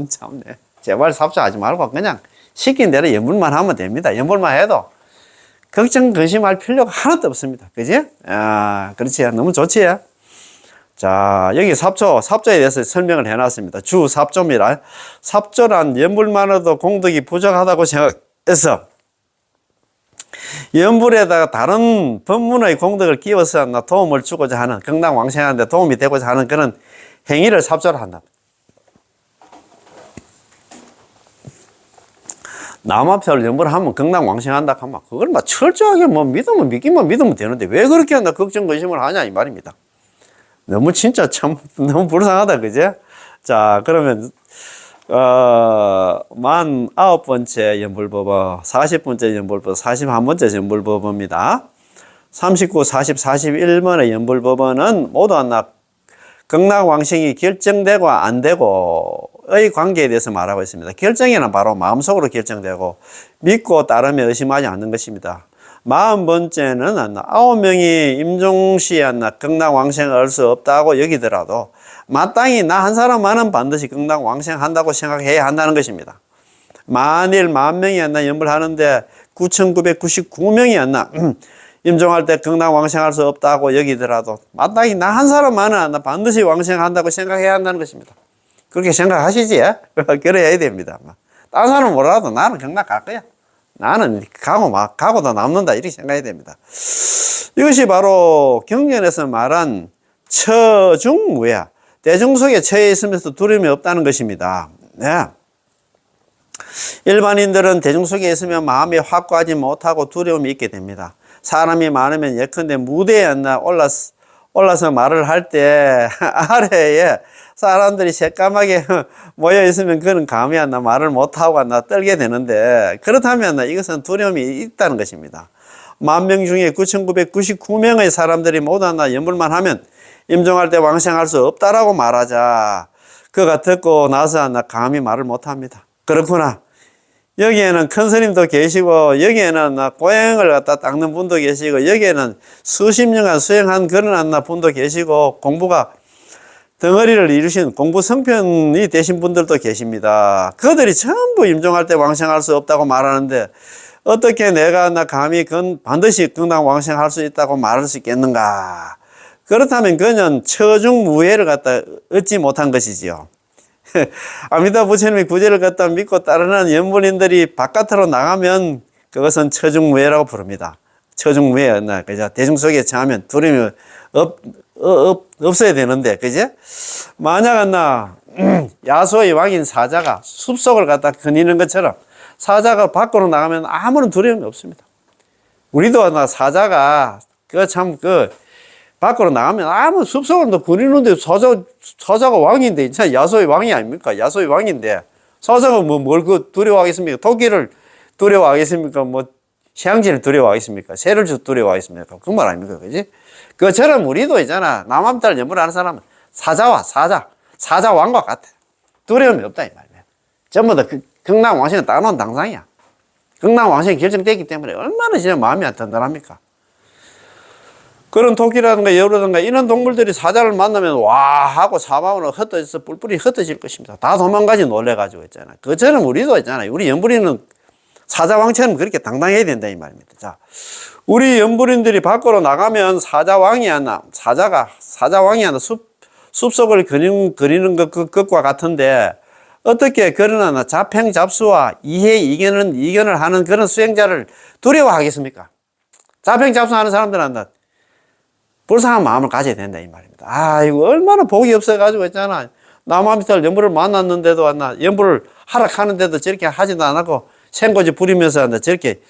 참네. 제발 삽조하지 말고 그냥 시킨 대로 연불만 하면 됩니다. 연불만 해도 걱정, 근심할 필요가 하나도 없습니다. 그지? 아, 그렇지. 너무 좋지? 자, 여기 삽조에 대해서 설명을 해놨습니다. 주 삽조입니다. 삽조란 연불만으로도 공덕이 부족하다고 생각해서 연불에다가 다른 법문의 공덕을 끼워서 도움을 주고자 하는, 극락왕생하는데 도움이 되고자 하는 그런 행위를 삽조를 한다. 남 앞에서 연불을 하면 극락왕생한다 하면 그걸 막 철저하게 뭐 믿으면 믿기만 믿으면 되는데 왜 그렇게 한다 걱정 근심을 하냐 이 말입니다. 너무 진짜 참 너무 불쌍하다 그제? 자 그러면 49번째 연불법어, 40번째 연불법어, 41번째 연불법어입니다. 39, 40, 41번의 연불법어는 모두 하나 극락왕생이 결정되고 안 되고의 관계에 대해서 말하고 있습니다. 결정에는 바로 마음속으로 결정되고 믿고 따르며 의심하지 않는 것입니다. 40번째는 9명이 임종시에 극락왕생을 할 수 없다고 여기더라도 마땅히 나 한 사람만은 반드시 극락왕생한다고 생각해야 한다는 것입니다. 만일 10,000명이 연불하는데 9,999명이 임종할 때 극락왕생할 수 없다고 여기더라도 마땅히 나 한 사람만은 반드시 왕생한다고 생각해야 한다는 것입니다. 그렇게 생각하시지? 그래야 됩니다. 다른 사람은 몰라도 나는 극락 갈 거야. 나는 가고도 남는다 이렇게 생각해야 됩니다. 이것이 바로 경전에서 말한 처중무야, 대중 속에 처해 있으면서 두려움이 없다는 것입니다. 네. 일반인들은 대중 속에 있으면 마음이 확고하지 못하고 두려움이 있게 됩니다. 사람이 많으면 예컨대 무대에 올라서 말을 할 때 아래에 사람들이 새까맣게 모여 있으면 그는 감히 말을 못하고 떨게 되는데, 그렇다면 이것은 두려움이 있다는 것입니다. 10,000명 중에 9,999명의 사람들이 모두 연불만 하면 임종할 때 왕생할 수 없다라고 말하자 그가 듣고 나서 감히 말을 못합니다. 그렇구나. 여기에는 큰 스님도 계시고 여기에는 고행을 갖다 닦는 분도 계시고 여기에는 수십 년간 수행한 그런 분도 계시고 공부가 덩어리를 이루신 공부 성편이 되신 분들도 계십니다. 그들이 전부 임종할 때 왕생할 수 없다고 말하는데 어떻게 내가 감히 반드시 극락왕생할 수 있다고 말할 수 있겠는가? 그렇다면 그는 처중무예를 갖다 얻지 못한 것이지요. 아미타 부처님의 구제를 갖다 믿고 따르는 연불인들이 바깥으로 나가면 그것은 처중무예라고 부릅니다. 처중무예, 그죠? 대중 속에 처하면 두려움이 없어야 되는데, 그죠? 만약 야소의 왕인 사자가 숲속을 갖다 거니는 것처럼 사자가 밖으로 나가면 아무런 두려움이 없습니다. 우리도 사자가 밖으로 나가면 아무 숲속으로 거니는데 사자가 왕인데, 진짜 야소의 왕이 아닙니까? 야소의 왕인데 사자가 뭘 두려워하겠습니까? 토끼를 두려워하겠습니까? 휴양지를 두려워하겠습니까? 새를 두려워하겠습니까? 그 말 아닙니까? 그지? 그처럼 우리도 있잖아. 남한달 연불하는 사람은 사자 왕과 같아. 두려움이 없다 이 말이야. 전부 다 극락왕생은 따놓은 당상이야. 극락왕생이 결정됐기 때문에 얼마나 진짜 마음이 든든합니까? 그런 토끼라든가 여우라든가 이런 동물들이 사자를 만나면 와 하고 사방으로 흩어져서 뿔뿔이 흩어질 것입니다. 다 도망가지 놀래가지고 있잖아. 그처럼 우리도 있잖아요. 우리 연불이는 사자왕처럼 그렇게 당당해야 된다 이 말입니다. 자, 우리 연불인들이 밖으로 나가면 사자왕이 숲속을 그리는 것과 같은데 어떻게 그러나 자평잡수와 이견을 하는 그런 수행자를 두려워하겠습니까? 자평잡수하는 사람들은 불쌍한 마음을 가져야 된다 이 말입니다. 이거 얼마나 복이 없어가지고 있잖아. 남아미탈 연불을 만났는데도 연불을 하락하는데도 저렇게 하지도 않고 생고지 부리면서 저렇게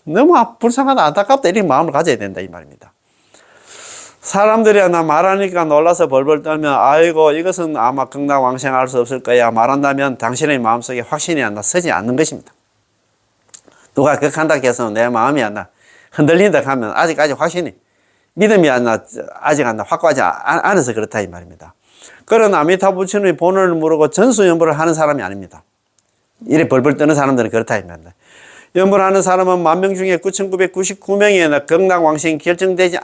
너무 불쌍하다 안타깝다 이런 마음을 가져야 된다 이 말입니다. 사람들이 말하니까 놀라서 벌벌 떨면 아이고 이것은 아마 극락왕생할 수 없을 거야 말한다면 당신의 마음속에 확신이 서지 않는 것입니다. 누가 극한다 해서 내 마음이 흔들린다 하면 아직까지 확신이 믿음이 아직 확고하지 않아서 그렇다 이 말입니다. 그런 아미타 부처님의 본을 모르고 전수연불을 하는 사람이 아닙니다. 이래 벌벌 떠는 사람들은 그렇다 이 말입니다. 연불하는 사람은 10,000명 중에 9,999명이 극락왕생이 결정되지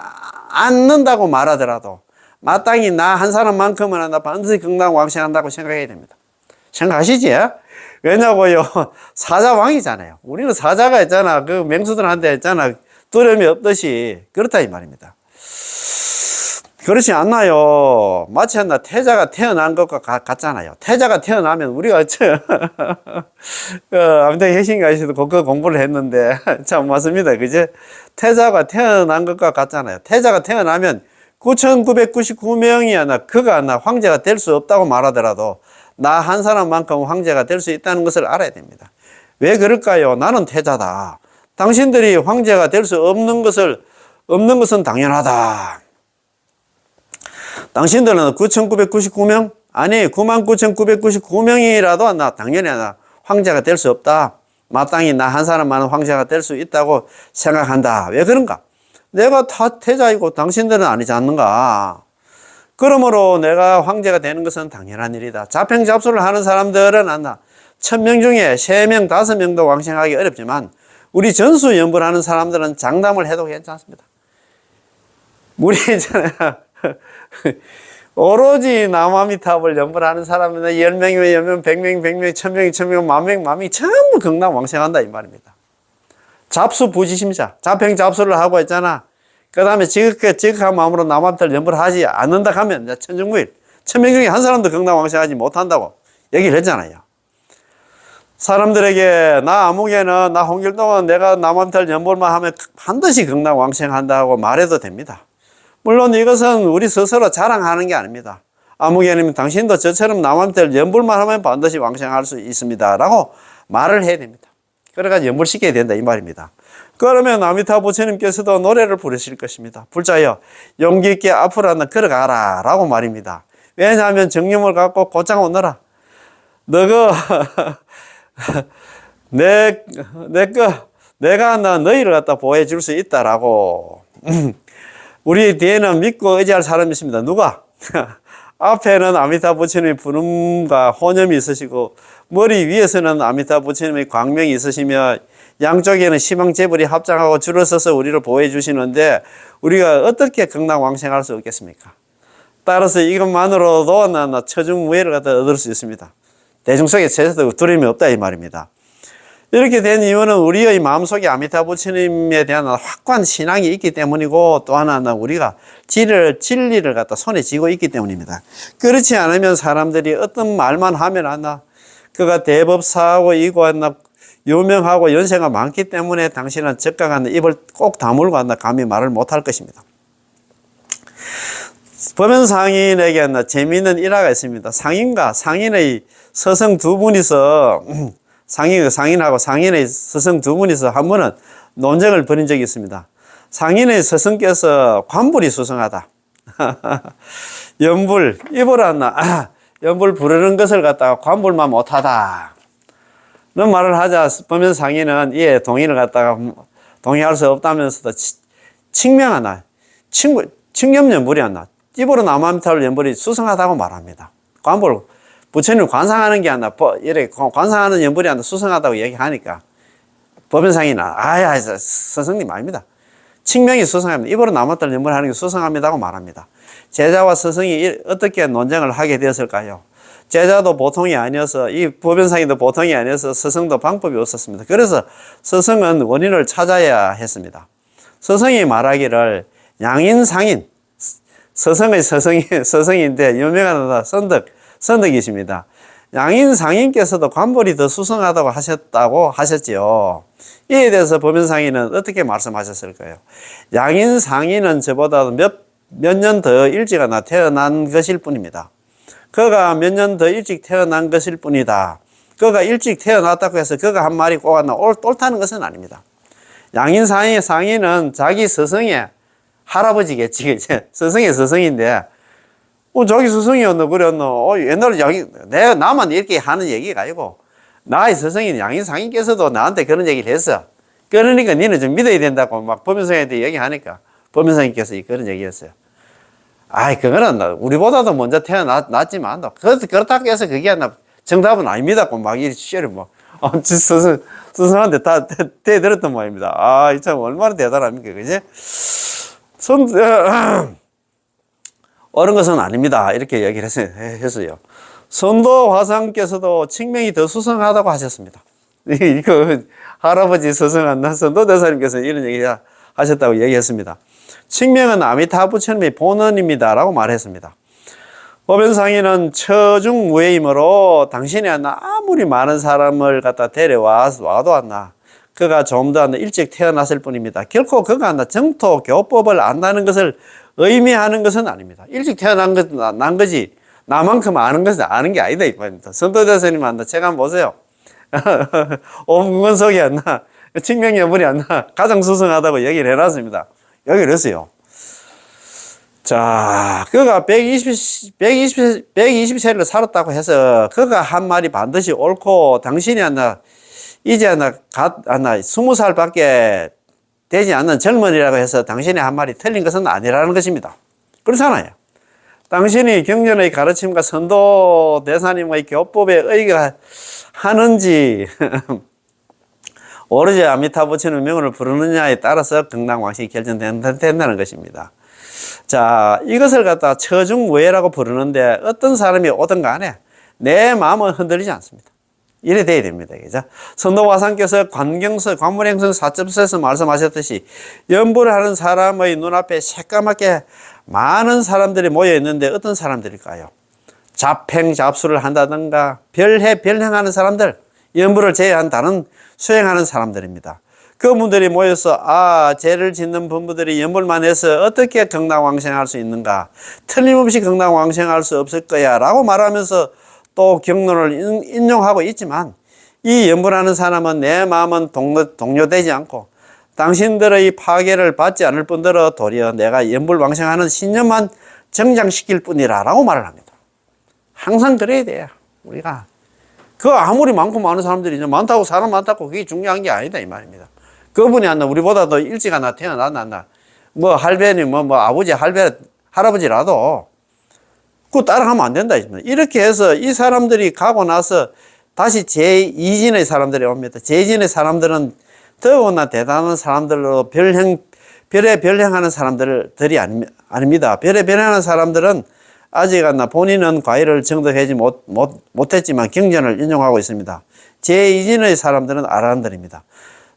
않는다고 말하더라도 마땅히 나 한 사람만큼은 반드시 극락왕생한다고 생각해야 됩니다. 생각하시지? 왜냐고요? 사자왕이잖아요. 우리는 사자가 있잖아. 그 맹수들한테 있잖아. 두려움이 없듯이 그렇다 이 말입니다. 그렇지 않나요? 마치 태자가 태어난 것과 같잖아요. 태자가 태어나면 우리가 아무튼 혁신가에서도 그 공부를 했는데 참 맞습니다. 그제? 태자가 태어난 것과 같잖아요. 태자가 태어나면 9,999명이 그가 황제가 될 수 없다고 말하더라도 나 한 사람만큼 황제가 될 수 있다는 것을 알아야 됩니다. 왜 그럴까요? 나는 태자다. 당신들이 황제가 될 수 없는 것은 당연하다. 당신들은 9,999명? 아니, 99,999명이라도 당연히 황제가 될 수 없다. 마땅히 나 한 사람만 황제가 될 수 있다고 생각한다. 왜 그런가? 내가 다 태자이고 당신들은 아니지 않는가? 그러므로 내가 황제가 되는 것은 당연한 일이다. 자평잡수를 하는 사람들은 1,000명 중에 3명, 5명도 왕생하기 어렵지만 우리 전수연불하는 사람들은 장담을 해도 괜찮습니다. 우리 있잖아요. 오로지 남아미탑을 연불하는 사람은 10명이면 10명, 100명, 100명, 1000명, 1000명, 만명, 만명 전부 극락왕생한다 이 말입니다. 잡수부지심자, 자평잡수를 하고 있잖아. 그 다음에 지극한 마음으로 남아미탑을 연불하지 않는다 하면 천정무일, 1000명 중에 한 사람도 극락왕생하지 못한다고 얘기를 했잖아요. 사람들에게 나 아무개는 나 홍길동은 내가 남아미탑을 연불만 하면 반드시 극락왕생한다고 말해도 됩니다. 물론 이것은 우리 스스로 자랑하는 게 아닙니다. 아무개님 당신도 저처럼 남아미탑을 연불만 하면 반드시 왕생할 수 있습니다 라고 말을 해야 됩니다. 그래가지고 연불시켜야 된다 이 말입니다. 그러면 아미타 부처님께서도 노래를 부르실 것입니다. 불자여 용기 있게 앞으로 걸어가라 라고 말입니다. 왜냐하면 정념을 갖고 곧장 오너라. 너가 내가 너희를 갖다 보호해 줄 수 있다라고. 우리 뒤에는 믿고 의지할 사람이 있습니다. 누가? 앞에는 아미타 부처님의 부름과 호념이 있으시고 머리 위에서는 아미타 부처님의 광명이 있으시며 양쪽에는 시망재벌이 합장하고 줄을 서서 우리를 보호해 주시는데 우리가 어떻게 극락왕생할 수 없겠습니까? 따라서 이것만으로도 처중무예를 갖다 얻을 수 있습니다. 대중속에 제자도 두려움이 없다 이 말입니다. 이렇게 된 이유는 우리의 마음속에 아미타 부처님에 대한 확고한 신앙이 있기 때문이고 또 하나 우리가 진리를 갖다 손에 쥐고 있기 때문입니다. 그렇지 않으면 사람들이 어떤 말만 하면 그가 대법사하고 이고 유명하고 연세가 많기 때문에 당신은 적각한 입을 꼭 다물고 감히 말을 못할 것입니다. 법연상인에게 재미있는 일화가 있습니다. 상인과 상인의 서성 두 분이서 상인하고 상인의 스승 두 분이서 한 번은 논쟁을 벌인 적이 있습니다. 상인의 스승께서 관불이 수승하다. 연불, 연불 부르는 것을 갖다가 관불만 못하다. 는 말을 하자 보면 상인은 이에 동의를 갖다가 동의할 수 없다면서도 칭명하나, 칭념연불이 입으로 남아미탑을 연불이 수승하다고 말합니다. 관불, 부처님을 관상하는 게 아니라, 이렇게 관상하는 연불이 아니라 수승하다고 얘기하니까, 법연상이나, 스승님 아닙니다. 칭명이 수승합니다. 입으로 남았다를 연불하는 게 수승합니다고 말합니다. 제자와 스승이 어떻게 논쟁을 하게 되었을까요? 제자도 보통이 아니어서, 이 법연상이도 보통이 아니어서 스승도 방법이 없었습니다. 그래서 스승은 원인을 찾아야 했습니다. 스승이 말하기를 양인상인, 스승의 스승인데 유명한 선덕이십니다. 양인상인께서도 관불이 더 수승하다고 하셨지요. 이에 대해서 법연상인은 어떻게 말씀하셨을까요? 양인상인은 저보다 몇 년 더 일찍 태어난 것일 뿐입니다. 그가 몇 년 더 일찍 태어난 것일 뿐이다. 그가 일찍 태어났다고 해서 그가 한 말이 꼭 옳다는 것은 아닙니다. 양인상인은 자기 스승의 할아버지겠지. 스승의 스승인데 자기 스승이었노 그랬노. 옛날에 나만 이렇게 하는 얘기가 아니고 나의 스승인 양인상인께서도 나한테 그런 얘기를 했어. 그러니까 니는 좀 믿어야 된다고 막 법연상인한테 얘기하니까 법연상인께서 그런 얘기했어요. 그거는 우리보다도 먼저 태어났지만 그렇다고 해서 그게 정답은 아닙니다. 막 이렇게 스승한테 다 대들었던 모양입니다. 참 얼마나 대단합니까, 그지? 옳은 것은 아닙니다. 이렇게 얘기를 했어요. 선도 화상께서도 칭명이 더 수승하다고 하셨습니다. 이거 할아버지 스승한 선도 대사님께서 이런 얘기 하셨다고 얘기했습니다. 칭명은 아미타 부처님의 본원입니다라고 말했습니다. 보변상의는 처중무예이므로 당신이 아무리 많은 사람을 갖다 데려와도 그가 좀 더 일찍 태어났을 뿐입니다. 결코 그가 정토 교법을 안다는 것을 의미하는 것은 아닙니다. 일찍 난 거지 나만큼 아는 것은 아는 게 아니다 이 말입니다. 선도대사님 책 한번 보세요. 5분권 속이 안 나, 칭명 여분이 안 나, 가장 수승하다고 얘기를 해놨습니다. 여기를 했어요. 자, 그가 120세를 살았다고 해서 그가 한 말이 반드시 옳고 당신이 이제 20살밖에 되지 않는 젊은이라고 해서 당신의 한 말이 틀린 것은 아니라는 것입니다. 그렇잖아요. 당신이 경전의 가르침과 선도 대사님의 교법에 의거하는지 오로지 아미타 부처님의 명을 부르느냐에 따라서 경당왕식이 결정된다는 것입니다. 자, 이것을 갖다 처중무예라고 부르는데 어떤 사람이 오든 간에 내 마음은 흔들리지 않습니다. 이래 돼야 됩니다. 그죠? 선도화상께서 관문행성 4.4에서 말씀하셨듯이 연불을 하는 사람의 눈앞에 새까맣게 많은 사람들이 모여 있는데 어떤 사람들일까요? 잡수를 한다든가 별행하는 사람들, 연불을 제외한 다른 수행하는 사람들입니다. 그분들이 모여서 죄를 짓는 분부들이 연불만 해서 어떻게 경당왕생할 수 있는가, 틀림없이 경당왕생할 수 없을 거야 라고 말하면서 또 경론을 인용하고 있지만 이 연불하는 사람은 내 마음은 동요되지 않고 당신들의 파괴를 받지 않을 뿐더러 도리어 내가 연불왕생하는 신념만 정장시킬 뿐이라 라고 말을 합니다. 항상 그래야 돼요. 우리가 아무리 많고 많은 사람들이 많다고 사람 많다고 그게 중요한 게 아니다 이 말입니다. 그분이 우리보다 더 일찍 태어났나 할배니 아버지 할아버지라도 그거 따라가면 안 된다. 이렇게 해서 이 사람들이 가고 나서 다시 제2진의 사람들이 옵니다. 제2진의 사람들은 더구나 대단한 사람들로 별에 별행하는 사람들이 아닙니다. 별에 별행하는 사람들은 아직 본인은 과일을 정독하지 못했지만 경전을 인용하고 있습니다. 제2진의 사람들은 아라한들입니다.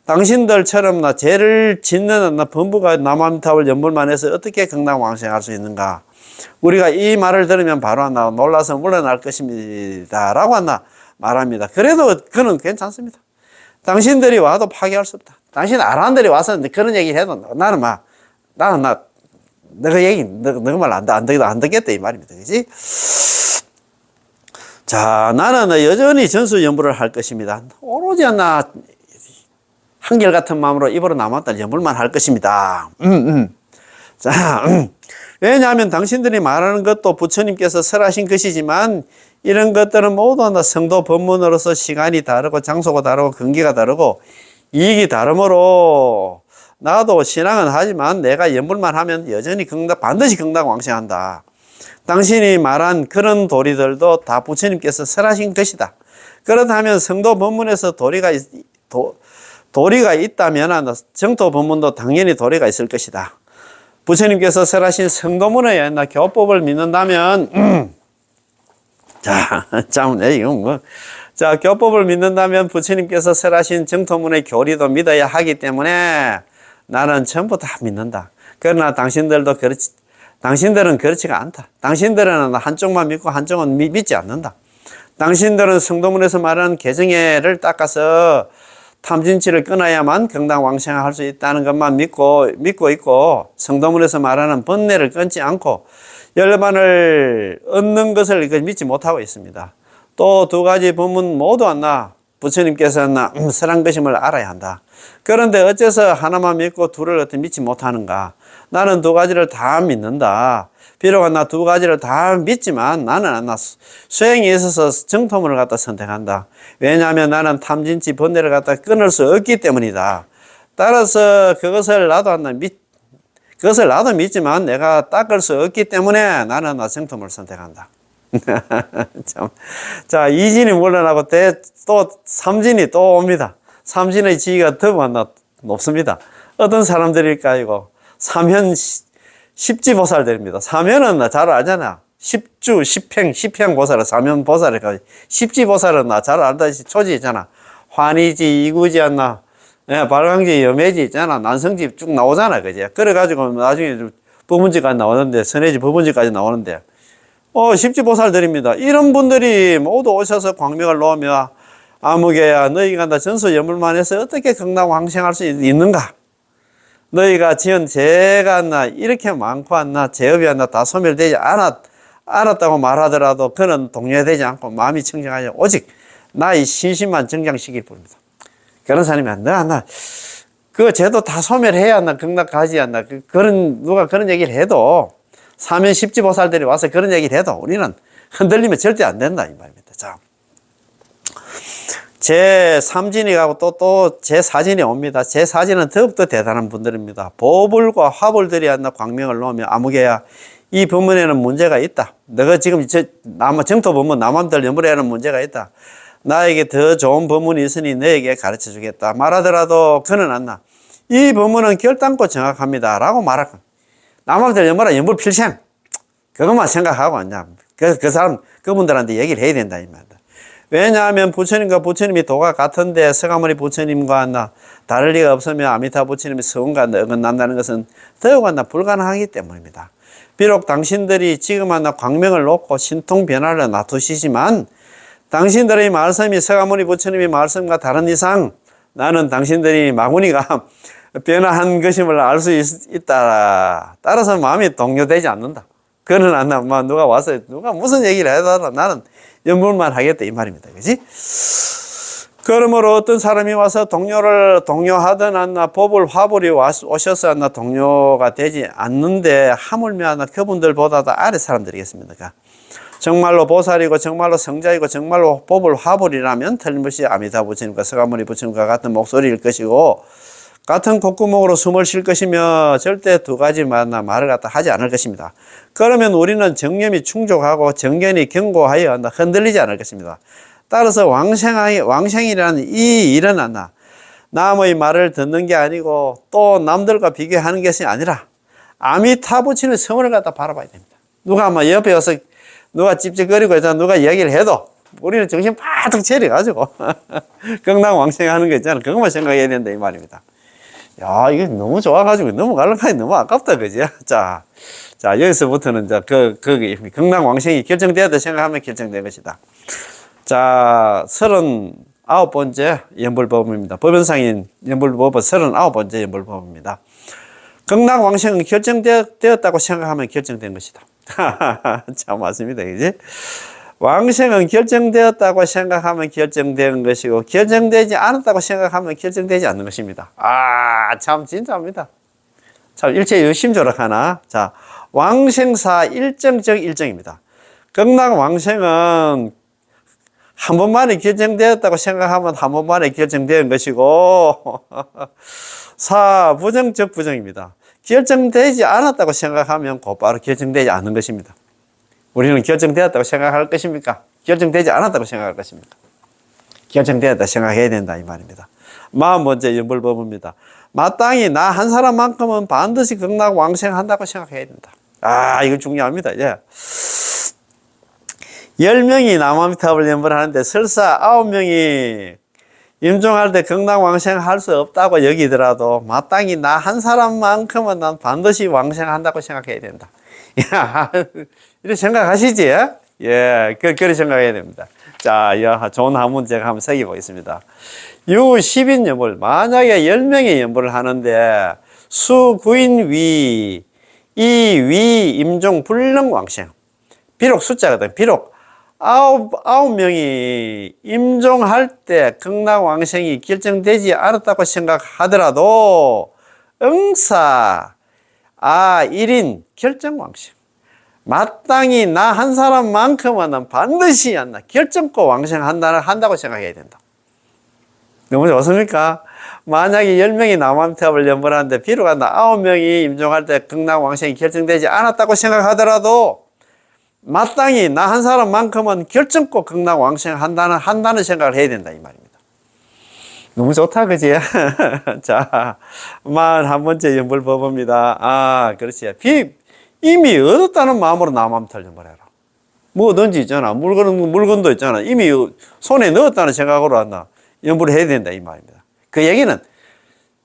당신들처럼 죄를 짓는 범부가 남아미타불 연불만 해서 어떻게 경당왕생할 수 있는가? 우리가 이 말을 들으면 바로 놀라서 물러날 것입니다 라고 말합니다. 그래도 그는 괜찮습니다. 당신들이 와도 파괴할 수 없다. 당신 아라한들이 와서 그런 얘기를 해도 나는 너가 얘기 너가 말 안 듣겠다 이 말입니다. 그지? 자, 나는 여전히 전수 연불을 할 것입니다. 오로지 한결같은 마음으로 입으로 남았다 연불만 할 것입니다. 자, 왜냐하면 당신들이 말하는 것도 부처님께서 설하신 것이지만 이런 것들은 모두 성도 법문으로서 시간이 다르고 장소가 다르고 근기가 다르고 이익이 다르므로 나도 신앙은 하지만 내가 연불만 하면 여전히 반드시 경당왕생한다. 당신이 말한 그런 도리들도 다 부처님께서 설하신 것이다. 그렇다면 성도 법문에서 도리가 있다면 정토 법문도 당연히 도리가 있을 것이다. 부처님께서 설하신 성도문의 교법을 믿는다면 교법을 믿는다면 부처님께서 설하신 정토문의 교리도 믿어야 하기 때문에 나는 전부 다 믿는다. 그러나 당신들은 그렇지가 않다. 당신들은 한쪽만 믿고 한쪽은 믿지 않는다. 당신들은 성도문에서 말하는 개정애를 닦아서 탐진치를 끊어야만 경당왕생할 수 있다는 것만 믿고 있고 성도문에서 말하는 번뇌를 끊지 않고 열반을 얻는 것을 믿지 못하고 있습니다. 또 두 가지 법문 모두 부처님께서 설한 것임을 알아야 한다. 그런데 어째서 하나만 믿고 둘을 믿지 못하는가? 나는 두 가지를 다 믿는다. 비록 두 가지를 다 믿지만 나는 수행에 있어서 정토문을 갖다 선택한다. 왜냐하면 나는 탐진치 번뇌를 갖다 끊을 수 없기 때문이다. 따라서 그것을 나도 믿지만 내가 닦을 수 없기 때문에 나는 정토문을 선택한다. 자, 이진이 물러나고 또 삼진이 또 옵니다. 삼진의 지위가 더 높습니다. 어떤 사람들일까요? 사면 십지보살들입니다. 사면은 잘 알잖아. 십주, 십행보살을 사면보살을 십지보살은 잘 알다시피 초지있잖아. 환희지, 이구지 예, 발광지, 염해지 있잖아. 난성지 쭉 나오잖아. 그지? 그래가지고 나중에 법문지까지 나오는데, 선해지 법문지까지 나오는데, 십지보살들입니다. 이런 분들이 모두 오셔서 광명을 놓으며, 아무개야, 너희가 나 전수 염불만 해서 어떻게 극락왕생할 수 있는가? 너희가 지은 죄가 나 이렇게 많고 않나, 죄업이 않나, 다 소멸되지 않았다고 말하더라도 그는 동요되지 않고 마음이 청정하지 오직 나의 신심만 정장시킬 뿐입니다. 그런 사람이 그 죄도 다 소멸해야 한다, 극락 가지 않나, 누가 그런 얘기를 해도, 사면 십지보살들이 와서 그런 얘기를 해도 우리는 흔들리면 절대 안 된다, 이 말입니다. 자. 제3진이 가고 또 제4진이 옵니다. 제4진은 더욱더 대단한 분들입니다. 보불과 화불들이 한나 광명을 놓으며 아무개야 이 법문에는 문제가 있다. 너가 지금 정토 법문 남함들 염불에는 문제가 있다. 나에게 더 좋은 법문이 있으니 너에게 가르쳐 주겠다. 말하더라도 그는 안나. 이 법문은 결단코 정확합니다. 라고 말할 겁니다. 남함들 염불은 염불 필생. 그것만 생각하고 왔냐. 그분들한테 얘기를 해야 된다. 이 말이다. 왜냐하면 부처님과 부처님이 도가 같은데 서가모니 부처님과 다를 리가 없으며 아미타 부처님의 서운과 어긋난다는 것은 더욱나 불가능하기 때문입니다. 비록 당신들이 지금 광명을 놓고 신통 변화를 놔두시지만 당신들의 말씀이 서가모니 부처님의 말씀과 다른 이상 나는 당신들이 마구니가 변화한 것임을 알 수 있다. 따라서 마음이 동요되지 않는다. 그는 누가 무슨 얘기를 해도 나는 염불만 하겠다 이 말입니다. 그지? 그러므로 어떤 사람이 와서 동요하든 법을 화불이 오셔서 동요가 되지 않는데 하물며 그분들보다도 아래 사람들이겠습니까? 정말로 보살이고 정말로 성자이고 정말로 법을 화불이라면 틀림없이 아미타 부처님과 서가모니 부처님과 같은 목소리일 것이고 같은 콧구멍으로 숨을 쉴 것이며 절대 두 가지 말을 갖다 하지 않을 것입니다. 그러면 우리는 정념이 충족하고 정견이 견고하여 흔들리지 않을 것입니다. 따라서 왕생이라는 이 일은 남의 말을 듣는 게 아니고 또 남들과 비교하는 것이 아니라 아미타 부처님의 성을 갖다 바라봐야 됩니다. 누가 옆에 와서 누가 찝찝거리고 누가 이야기를 해도 우리는 정신 바짝 차려가지고 극락왕생하는 거 있잖아. 그것만 생각해야 된다 이 말입니다. 야, 이게 너무 좋아가지고 넘어가려고 너무 아깝다, 그지? 자, 여기서부터는 극락왕생이 결정되었다 생각하면 결정된 것이다. 자, 39번째 연불법입니다. 법연상인 연불법은 39번째 연불법입니다. 극락왕생은 결정되었다고 생각하면 결정된 것이다. 참 맞습니다, 그지? 왕생은 결정되었다고 생각하면 결정된 것이고 결정되지 않았다고 생각하면 결정되지 않는 것입니다. 참 진짜입니다. 참 일체 유심조락하나. 자, 왕생사 일정적 일정입니다. 극락 왕생은 한 번만에 결정되었다고 생각하면 한 번만에 결정된 것이고 사 부정적 부정입니다. 결정되지 않았다고 생각하면 곧바로 결정되지 않는 것입니다. 우리는 결정되었다고 생각할 것입니까? 결정되지 않았다고 생각할 것입니까? 결정되었다 생각해야 된다 이 말입니다. 40번째 연불법입니다. 마땅히 나 한 사람만큼은 반드시 극락왕생한다고 생각해야 된다. 이거 중요합니다. 예. 10명이 남아미타불 연불하는데 설사 9명이 임종할 때 극락왕생할 수 없다고 여기더라도 마땅히 나 한 사람만큼은 난 반드시 왕생한다고 생각해야 된다. 이렇게 생각하시지? 예, 그렇게 생각해야 됩니다. 자, 좋은 한문 제가 한번 새겨보겠습니다. 유10인 연불, 만약에 10명의 연불을 하는데 수구인 위, 이 위 임종 불능왕생. 비록 숫자거든. 비록 9명이 임종할 때 극락왕생이 결정되지 않았다고 생각하더라도 응사 1인 결정왕생. 마땅히 나 한 사람만큼은 반드시 결정코 왕생한다고 생각해야 된다. 너무 좋습니까? 만약에 10명이 남아미타불 연불하는데 비록 9명이 임종할 때 극락왕생이 결정되지 않았다고 생각하더라도 마땅히 나 한 사람만큼은 결정코 극락왕생한다는 생각을 해야 된다 이 말입니다. 너무 좋다, 그지? 자, 41번째 연불법입니다. 그렇지. 이미 얻었다는 마음으로 남아미타불 연불해라. 뭐든지 있잖아. 물건도 있잖아. 이미 손에 넣었다는 생각으로 연불을 해야 된다 이 말입니다. 그 얘기는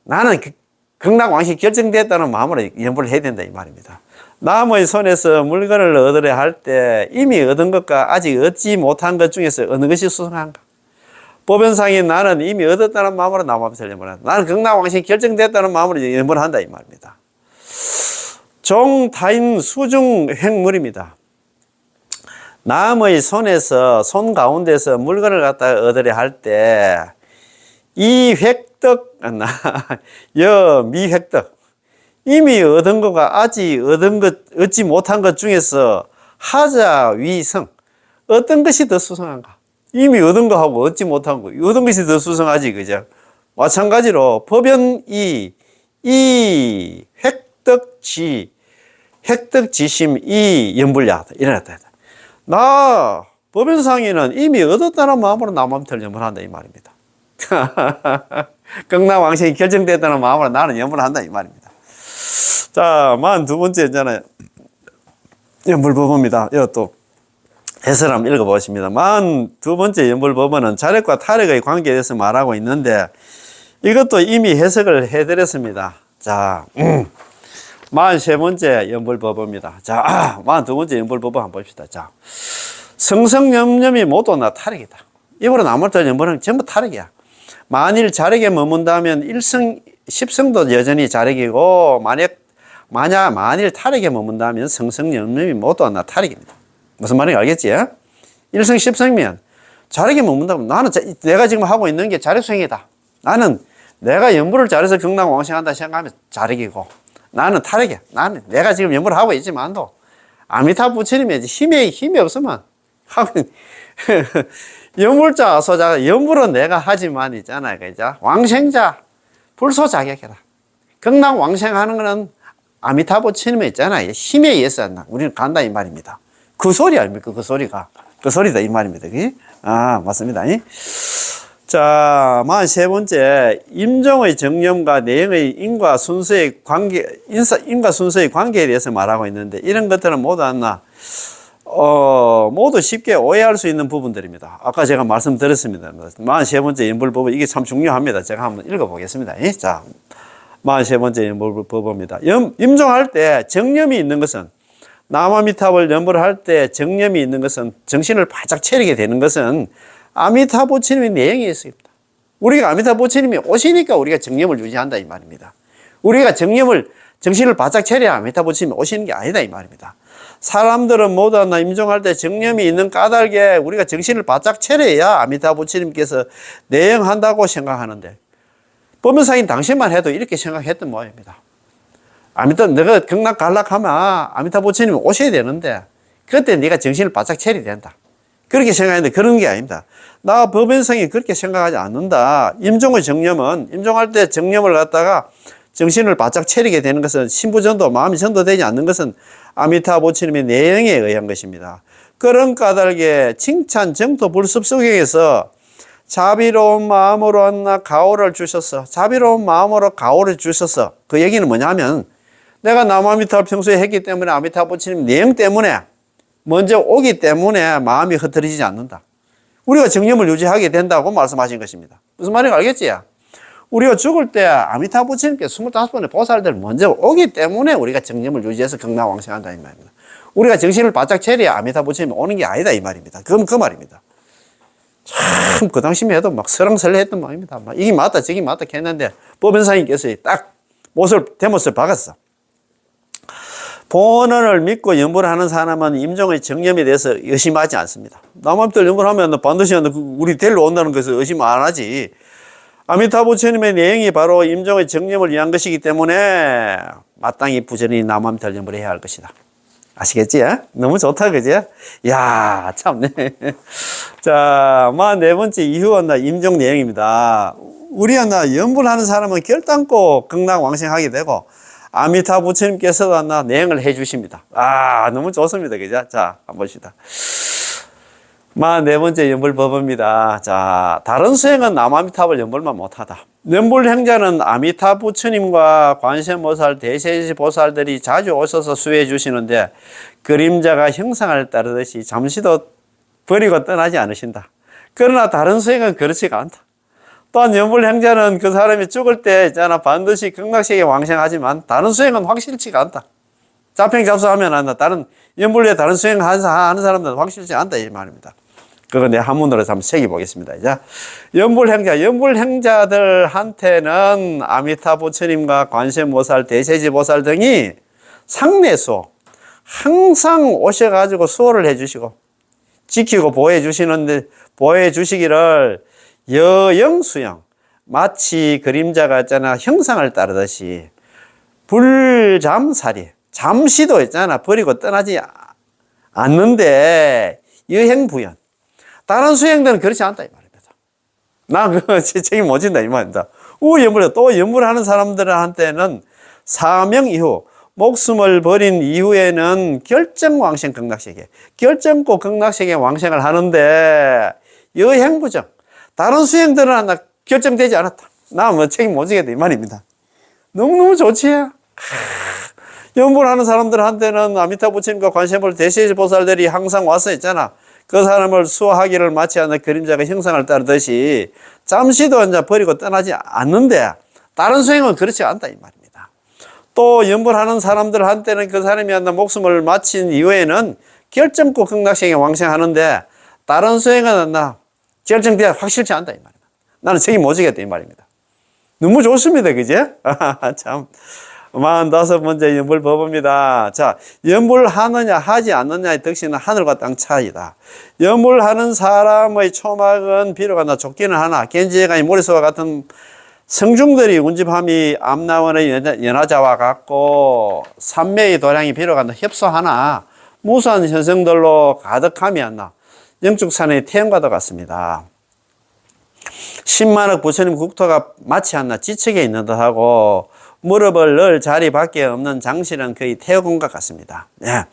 나는 극락왕신 결정됐다는 마음으로 연불을 해야 된다 이 말입니다. 남의 손에서 물건을 얻으려 할 때 이미 얻은 것과 아직 얻지 못한 것 중에서 어느 것이 수상한가? 보변상에 나는 이미 얻었다는 마음으로 남 앞에서 연불한다. 나는 극락왕신 결정됐다는 마음으로 연불한다 이 말입니다. 종타인 수중 횡물입니다. 남의 손에서 손 가운데서 물건을 갖다 얻으려 할 때 이 획득 미획득 이미 얻은 것과 아직 얻지 못한 것 중에서 하자 위성 어떤 것이 더 수상한가? 이미 얻은 거하고 얻지 못한 거 얻은 것이 더 수상하지 그죠? 마찬가지로 법연이 이 획득지심 이 연불야 일어났다. 나 법연상에는 이미 얻었다는 마음으로 남한테 연불한다 이 말입니다. 극락왕신이 결정됐다는 마음으로 나는 연불을 한다 이 말입니다. 자, 42번째 있잖아요. 연불법입니다. 이거 또 해설 한번 읽어보십니다. 42번째 연불법은 자력과 타력의 관계에 대해서 말하고 있는데 이것도 이미 해석을 해드렸습니다. 자, 43번째 연불법입니다. 자, 42번째 연불법 한번 봅시다. 자, 성성염염이 모두 나 타력이다. 입으로 나물들 연불은 전부 타력이야. 만일 자력에 머문다면 1성, 10성도 여전히 자력이고, 만일 타력에 머문다면 성성염염이 모두 나 타력입니다. 무슨 말인지 알겠지? 1성, 10성이면 자력에 머문다면 나는 내가 지금 하고 있는 게 자력수행이다. 나는 내가 연불을 잘해서 극락왕생한다 생각하면 자력이고, 나는 타력이야. 나는 내가 지금 연불을 하고 있지만도, 아미타 부처님의 힘이 없으면, 하면, 연불자, 소자, 연불은 내가 하지만 있잖아요. 그죠? 왕생자, 불소자격이다. 극락 왕생하는 거는 아미타 부처님이 있잖아요. 힘에 의해서 우리는 간다, 이 말입니다. 그 소리 아닙니까? 그 소리가. 그 소리다, 이 말입니다. 그지? 아, 맞습니다. 자, 43번째. 임종의 정념과 내용의 인과 순서의 관계에 대해서 말하고 있는데, 이런 것들은 모두 모두 쉽게 오해할 수 있는 부분들입니다. 아까 제가 말씀드렸습니다. 43번째 연불법은 이게 참 중요합니다. 제가 한번 읽어보겠습니다. 자, 43번째 연불법입니다. 임종할 때 정념이 있는 것은 남아미타불 연불할 때 정념이 있는 것은 정신을 바짝 차리게 되는 것은 아미타 부처님의 내용이 있습니다. 우리가 아미타 부처님이 오시니까 우리가 정념을 유지한다 이 말입니다. 우리가 정신을 바짝 차려야 아미타 부처님이 오시는 게 아니다 이 말입니다. 사람들은 모두 임종할 때 정념이 있는 까닭에 우리가 정신을 바짝 차려야 아미타 부처님께서 내영한다고 생각하는데 법연상인 당신만 해도 이렇게 생각했던 모양입니다. 내가 극락 갈락하면 아미타 부처님이 오셔야 되는데 그때 네가 정신을 바짝 차려야 된다. 그렇게 생각했는데 그런 게 아닙니다. 나 법연상이 그렇게 생각하지 않는다. 임종의 정념은 임종할 때 정념을 갖다가 정신을 바짝 차리게 되는 것은 신부전도 마음이 전도되지 않는 것은 아미타 부처님의 내영에 의한 것입니다. 그런 까닭에 칭찬 정토 불습수경에서 자비로운 마음으로 가호를 주셔서 자비로운 마음으로 가호를 주셔서 그 얘기는 뭐냐면 내가 남아미타를 평소에 했기 때문에 아미타 부처님 내영 때문에 먼저 오기 때문에 마음이 흐트러지지 않는다. 우리가 정념을 유지하게 된다고 말씀하신 것입니다. 무슨 말인지 알겠지? 우리가 죽을 때 아미타 부처님께 25번의 보살들 먼저 오기 때문에 우리가 정념을 유지해서 극락왕생한다 이 말입니다. 우리가 정신을 바짝 차려야 아미타 부처님이 오는 게 아니다 이 말입니다. 그건 그 말입니다. 참 그 당시에 해도 막 설렁설렁했던 모양입니다. 막 이게 맞다 저게 맞다 했는데 법연사님께서 딱 대못을 박았어. 본원을 믿고 연불을 하는 사람은 임종의 정념에 대해서 의심하지 않습니다. 남한테 연불하면 반드시 우리 데리러 온다는 것을 의심 안 하지. 아미타 부처님의 내용이 바로 임종의 정념을 위한 것이기 때문에 마땅히 부전히 남한테 연불을 해야 할 것이다. 아시겠지? 너무 좋다, 그지? 야, 참네. 자, 44번째 이후원 임종 내용입니다. 우리 연불하는 사람은 결단코 극락왕생하게 되고 아미타 부처님께서도 내용을 해 주십니다. 아, 너무 좋습니다. 그죠? 자, 한번 봅시다. 44번째 연불법입니다. 자, 다른 수행은 남아미타불 연불만 못하다. 연불행자는 아미타 부처님과 관세음보살, 대세지보살들이 자주 오셔서 수해 주시는데 그림자가 형상을 따르듯이 잠시도 버리고 떠나지 않으신다. 그러나 다른 수행은 그렇지가 않다. 또한 연불행자는 그 사람이 죽을 때 있잖아 반드시 극락세계 왕생하지만 다른 수행은 확실치가 않다. 자평잡수하면 안다. 다른 연불에 다른 수행하는 사람들은 확실치 않다 이 말입니다. 그거 내 한문으로 한번 새겨보겠습니다. 이제 연불행자들한테는 아미타 부처님과 관세음보살, 대세지보살 등이 상내수호 항상 오셔가지고 수호를 해주시고 지키고 보호해 주시기를 여영수영 마치 그림자가 있잖아 형상을 따르듯이 불잠살이 잠시도 있잖아 버리고 떠나지 않는데 여행부연 다른 수행들은 그렇지 않다 이 말입니다. 나 그거 책임 못 진다 이 말입니다. 또 연불하는 사람들한테는 사명 이후 목숨을 버린 이후에는 결정왕생 극락세계 결정코 극락세계 왕생을 하는데 여행부정 다른 수행들은 하나 결정되지 않았다. 나 뭐 책임 못 지겠다 이 말입니다. 너무너무 좋지. 연불하는 사람들한테는 아미타 부처님과 관세음보살 대세지보살들이 항상 와서 있잖아. 그 사람을 수호하기를 마치 않는 그림자가 형상을 따르듯이 잠시도 이제 버리고 떠나지 않는데 다른 수행은 그렇지 않다 이 말입니다. 또 연불하는 사람들한테는 그 사람이 한다 목숨을 마친 이후에는 결정코 극락세계 왕생하는데 다른 수행은 한다 결정돼야 확실치 않다 이 말입니다. 나는 책임 못 지겠다 이 말입니다. 너무 좋습니다, 그제? 참 45번째 연불법입니다. 자, 연불하느냐 하지 않느냐의 덕시는 하늘과 땅 차이다. 연불하는 사람의 초막은 비록 하나 좁기는 하나 겐지회관이 모리수와 같은 성중들이 운집함이 암나원의 연하자와 같고 삼매의 도량이 비록 하나 협소하나 무수한 현성들로 가득함이 않나 영축산의 태양과도 같습니다. 10만억 부처님 국토가 마치 않나 지척에 있는 듯하고 무릎을 넣을 자리 밖에 없는 장실은 거의 태어공과 같습니다. 예.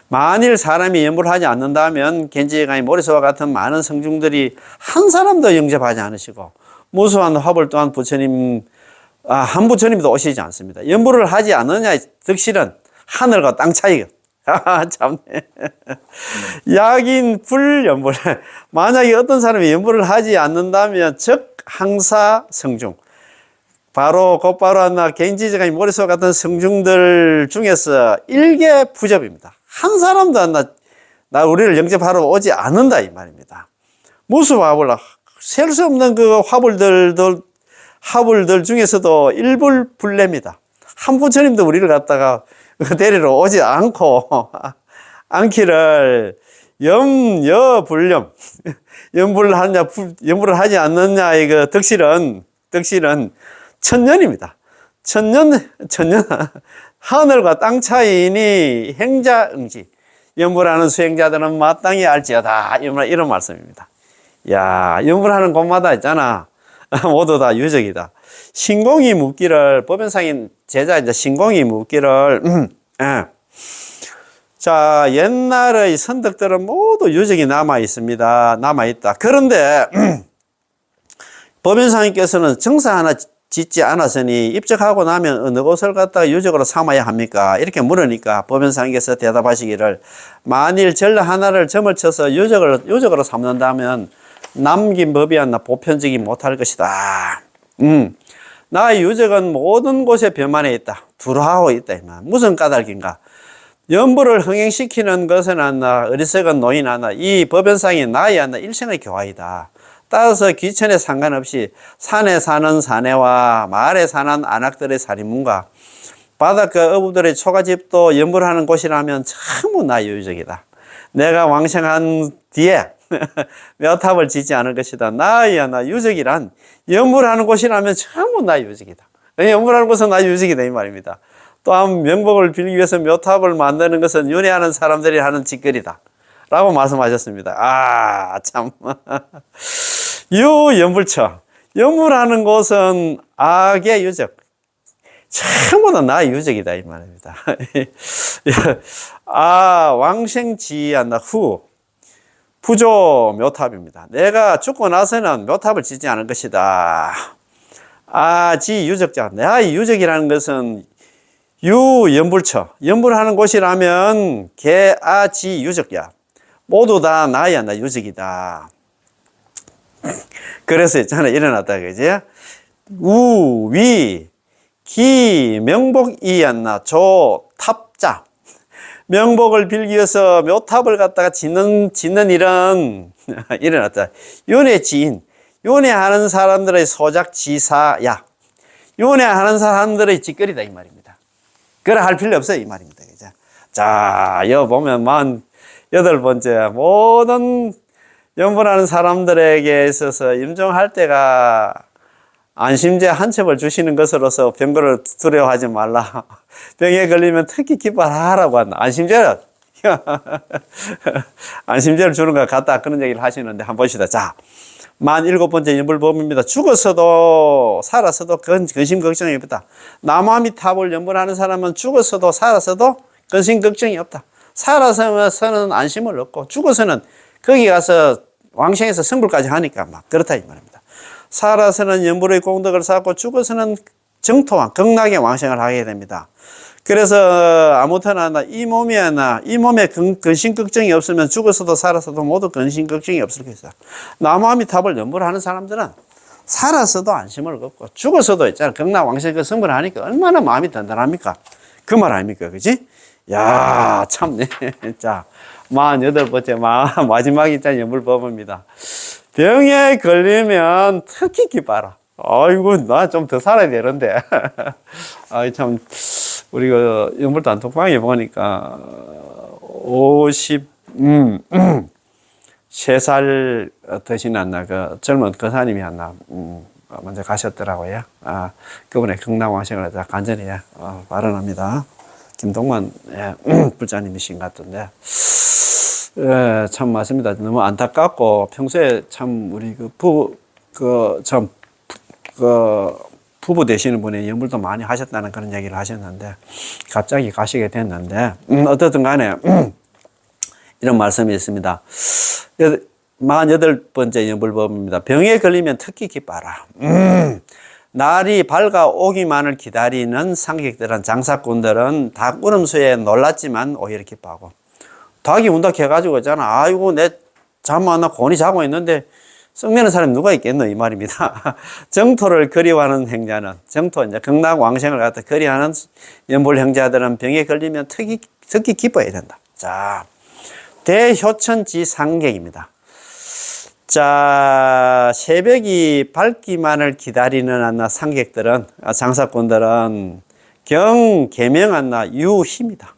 만일 사람이 연불하지 않는다면 겐지회관이 모리수와 같은 많은 성중들이 한 사람도 영접하지 않으시고 무수한 화불 또한 한 부처님도 오시지 않습니다. 연불을 하지 않느냐의 득실은 하늘과 땅 차이가. 참네. 약인 불연불. 만약에 어떤 사람이 연불을 하지 않는다면 즉 항사 성중. 곧바로 하나 겐지제가 모리수와 같은 성중들 중에서 일개 부접입니다. 한 사람도 우리를 영접하러 오지 않는다 이 말입니다. 무수 화불 셀 수 없는 그 화불들 중에서도 일불 불례입니다. 한 부처님도 우리를 갖다가 데리러 오지 않기를 염여불렴 연불을 하지 않느냐의 그 덕실은 천년입니다. 천년 하늘과 땅 차이니 행자응지 연불하는 수행자들은 마땅히 알지어다 이런 말씀입니다. 야, 연불하는 곳마다 있잖아. 모두 다 유적이다. 신공이 묻기를 법연상인 제자 이제 신공이 묻기를 자, 옛날의 선덕들은 모두 유적이 남아 있습니다. 남아 있다. 그런데 법연상인께서는 정사 하나 짓지 않았으니 입적하고 나면 어느 곳을 갖다가 유적으로 삼아야 합니까? 이렇게 물으니까 법연상인께서 대답하시기를 만일 절 하나를 점을 쳐서 유적으로 삼는다면 남긴 법이 않나 보편적이 못할 것이다. 나의 유적은 모든 곳에 변만해 있다. 두루하고 있다. 무슨 까닭인가? 연불을 흥행시키는 것은 않나 어리석은 노인 않나 이 법연상이 나의 않나 일생의 교화이다. 따라서 귀천에 상관없이 산에 사는 사내와 마을에 사는 안악들의 살인문과 바닷가 어부들의 초가집도 연불하는 곳이라면 전부 나의 유적이다. 내가 왕생한 뒤에 몇 합을 짓지 않을 것이다. 나의 나 유적이란 연불하는 곳이라면 전부 나의 유적이다. 연불하는 곳은 나의 유적이다 이 말입니다. 또한 명복을 빌기 위해서 몇 합을 만드는 것은 윤회하는 사람들이 하는 짓거리다 라고 말씀하셨습니다. 참 연불처 연불하는 곳은 악의 유적 전부 다 나의 유적이다 이 말입니다. 왕생지한다 후 부조 묘탑입니다. 내가 죽고 나서는 묘탑을 짓지 않을 것이다. 지 유적자. 나의 유적이라는 것은 유연불처. 연불하는 곳이라면 지 유적야. 모두 다 나의 유적이다. 그래서 있잖아, 일어났다, 그지? 우, 위, 기, 명복이었나, 조, 탑자. 명복을 빌기 위해서 묘탑을 갖다가 짓는 일은, 일어났다. 윤회지인, 윤회하는 사람들의 소작지사야. 윤회하는 사람들의 짓거리다, 이 말입니다. 그래 할 필요 없어요, 이 말입니다. 그죠? 자, 여기 보면 48번째, 모든 연분하는 사람들에게 있어서 임종할 때가 안심제 한 첩을 주시는 것으로서 병거를 두려워하지 말라. 병에 걸리면 특히 기뻐하라고 한다. 안심제를 안심제를 주는 것 같다. 그런 얘기를 하시는데 한번 봅시다. 자, 47번째 연불법입니다. 죽었어도 살았어도 근심 걱정이 없다. 나무아미탑을 연불하는 사람은 죽었어도 살았어도 근심 걱정이 없다. 살아서는 안심을 얻고 죽어서는 거기 가서 왕생에서 승불까지 하니까 막 그렇다 이 말입니다. 살아서는 연불의 공덕을 쌓고 죽어서는 정토왕, 극락의 왕생을 하게 됩니다. 그래서 아무튼 이 몸에 근심 걱정이 없으면 죽어서도 살아서도 모두 근심 걱정이 없을 것이다. 나무아미탑을 연불하는 사람들은 살아서도 안심을 얻고 죽어서도 있잖아. 극락 왕생 그 승불을 하니까 얼마나 마음이 든든합니까? 그 말 아닙니까? 그지? 야, 참네. 자, 48번째 마지막 있잖아. 연불법입니다. 병에 걸리면 특히 기뻐라. 아이고, 나 좀 더 살아야 되는데. 아이, 참, 우리 그 연불단 독방에 보니까 53살 되신 그 젊은 거사님이 먼저 가셨더라고요. 그분의 극락왕생을 간절히 발언합니다. 김동만 불자님이신 것 같은데. 참 맞습니다. 너무 안타깝고 평소에 참 우리 부부 되시는 분이 연불도 많이 하셨다는 그런 얘기를 하셨는데 갑자기 가시게 됐는데 어떻든 간에 이런 말씀이 있습니다. 48번째 연불법입니다. 병에 걸리면 특히 기뻐하라. 날이 밝아오기만을 기다리는 상객들은 장사꾼들은 닭 울음소에 놀랐지만 오히려 기뻐하고 닭이 운다 해가지고 있잖아. 아이고, 내 잠 안 나 곤히 자고 있는데 썩내는 사람이 누가 있겠노? 이 말입니다. 정토를 그리워하는 행자는, 정토, 이제 극락 왕생을 갖다 그리워하는 연불 행자들은 병에 걸리면 특히 기뻐해야 된다. 자, 대효천지 상객입니다. 자, 새벽이 밝기만을 기다리는 상객들은, 장사꾼들은 개명한 유희입니다.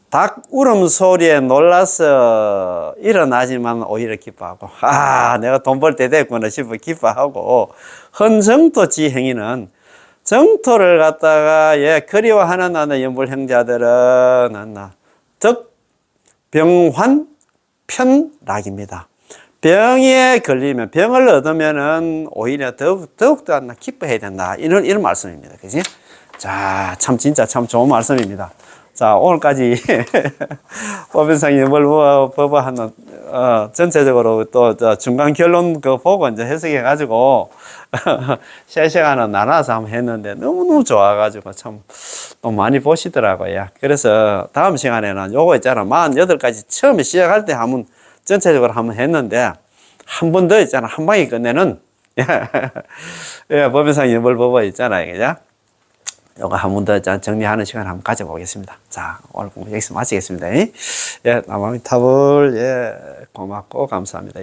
닭 울음소리에 놀라서 일어나지만 오히려 기뻐하고 내가 돈 벌 때 됐구나 싶어 기뻐하고 헌정토 지행위는 정토를 갖다가 그리워하는 연불행자들은 덕병환 편락입니다. 병에 걸리면 병을 얻으면은 오히려 더욱더 기뻐해야 된다. 이런 말씀입니다. 그지? 자, 진짜 참 좋은 말씀입니다. 자, 오늘까지 보변상 연불법하는 전체적으로 또 중간 결론 보고 이제 해석해가지고 실시간은 나눠서 한번 했는데 너무너무 좋아가지고 참 또 많이 보시더라고요. 그래서 다음 시간에는 요거 있잖아. 48가지 처음에 시작할 때 한번 전체적으로 한번 했는데 한 번 더 있잖아. 한 방에 끝내는 보변상 연불법 있잖아요. 그죠? 요거 한 번 더 정리하는 시간 한번 가져보겠습니다. 자, 오늘 공부 여기서 마치겠습니다. 나무아미탑을 고맙고 감사합니다.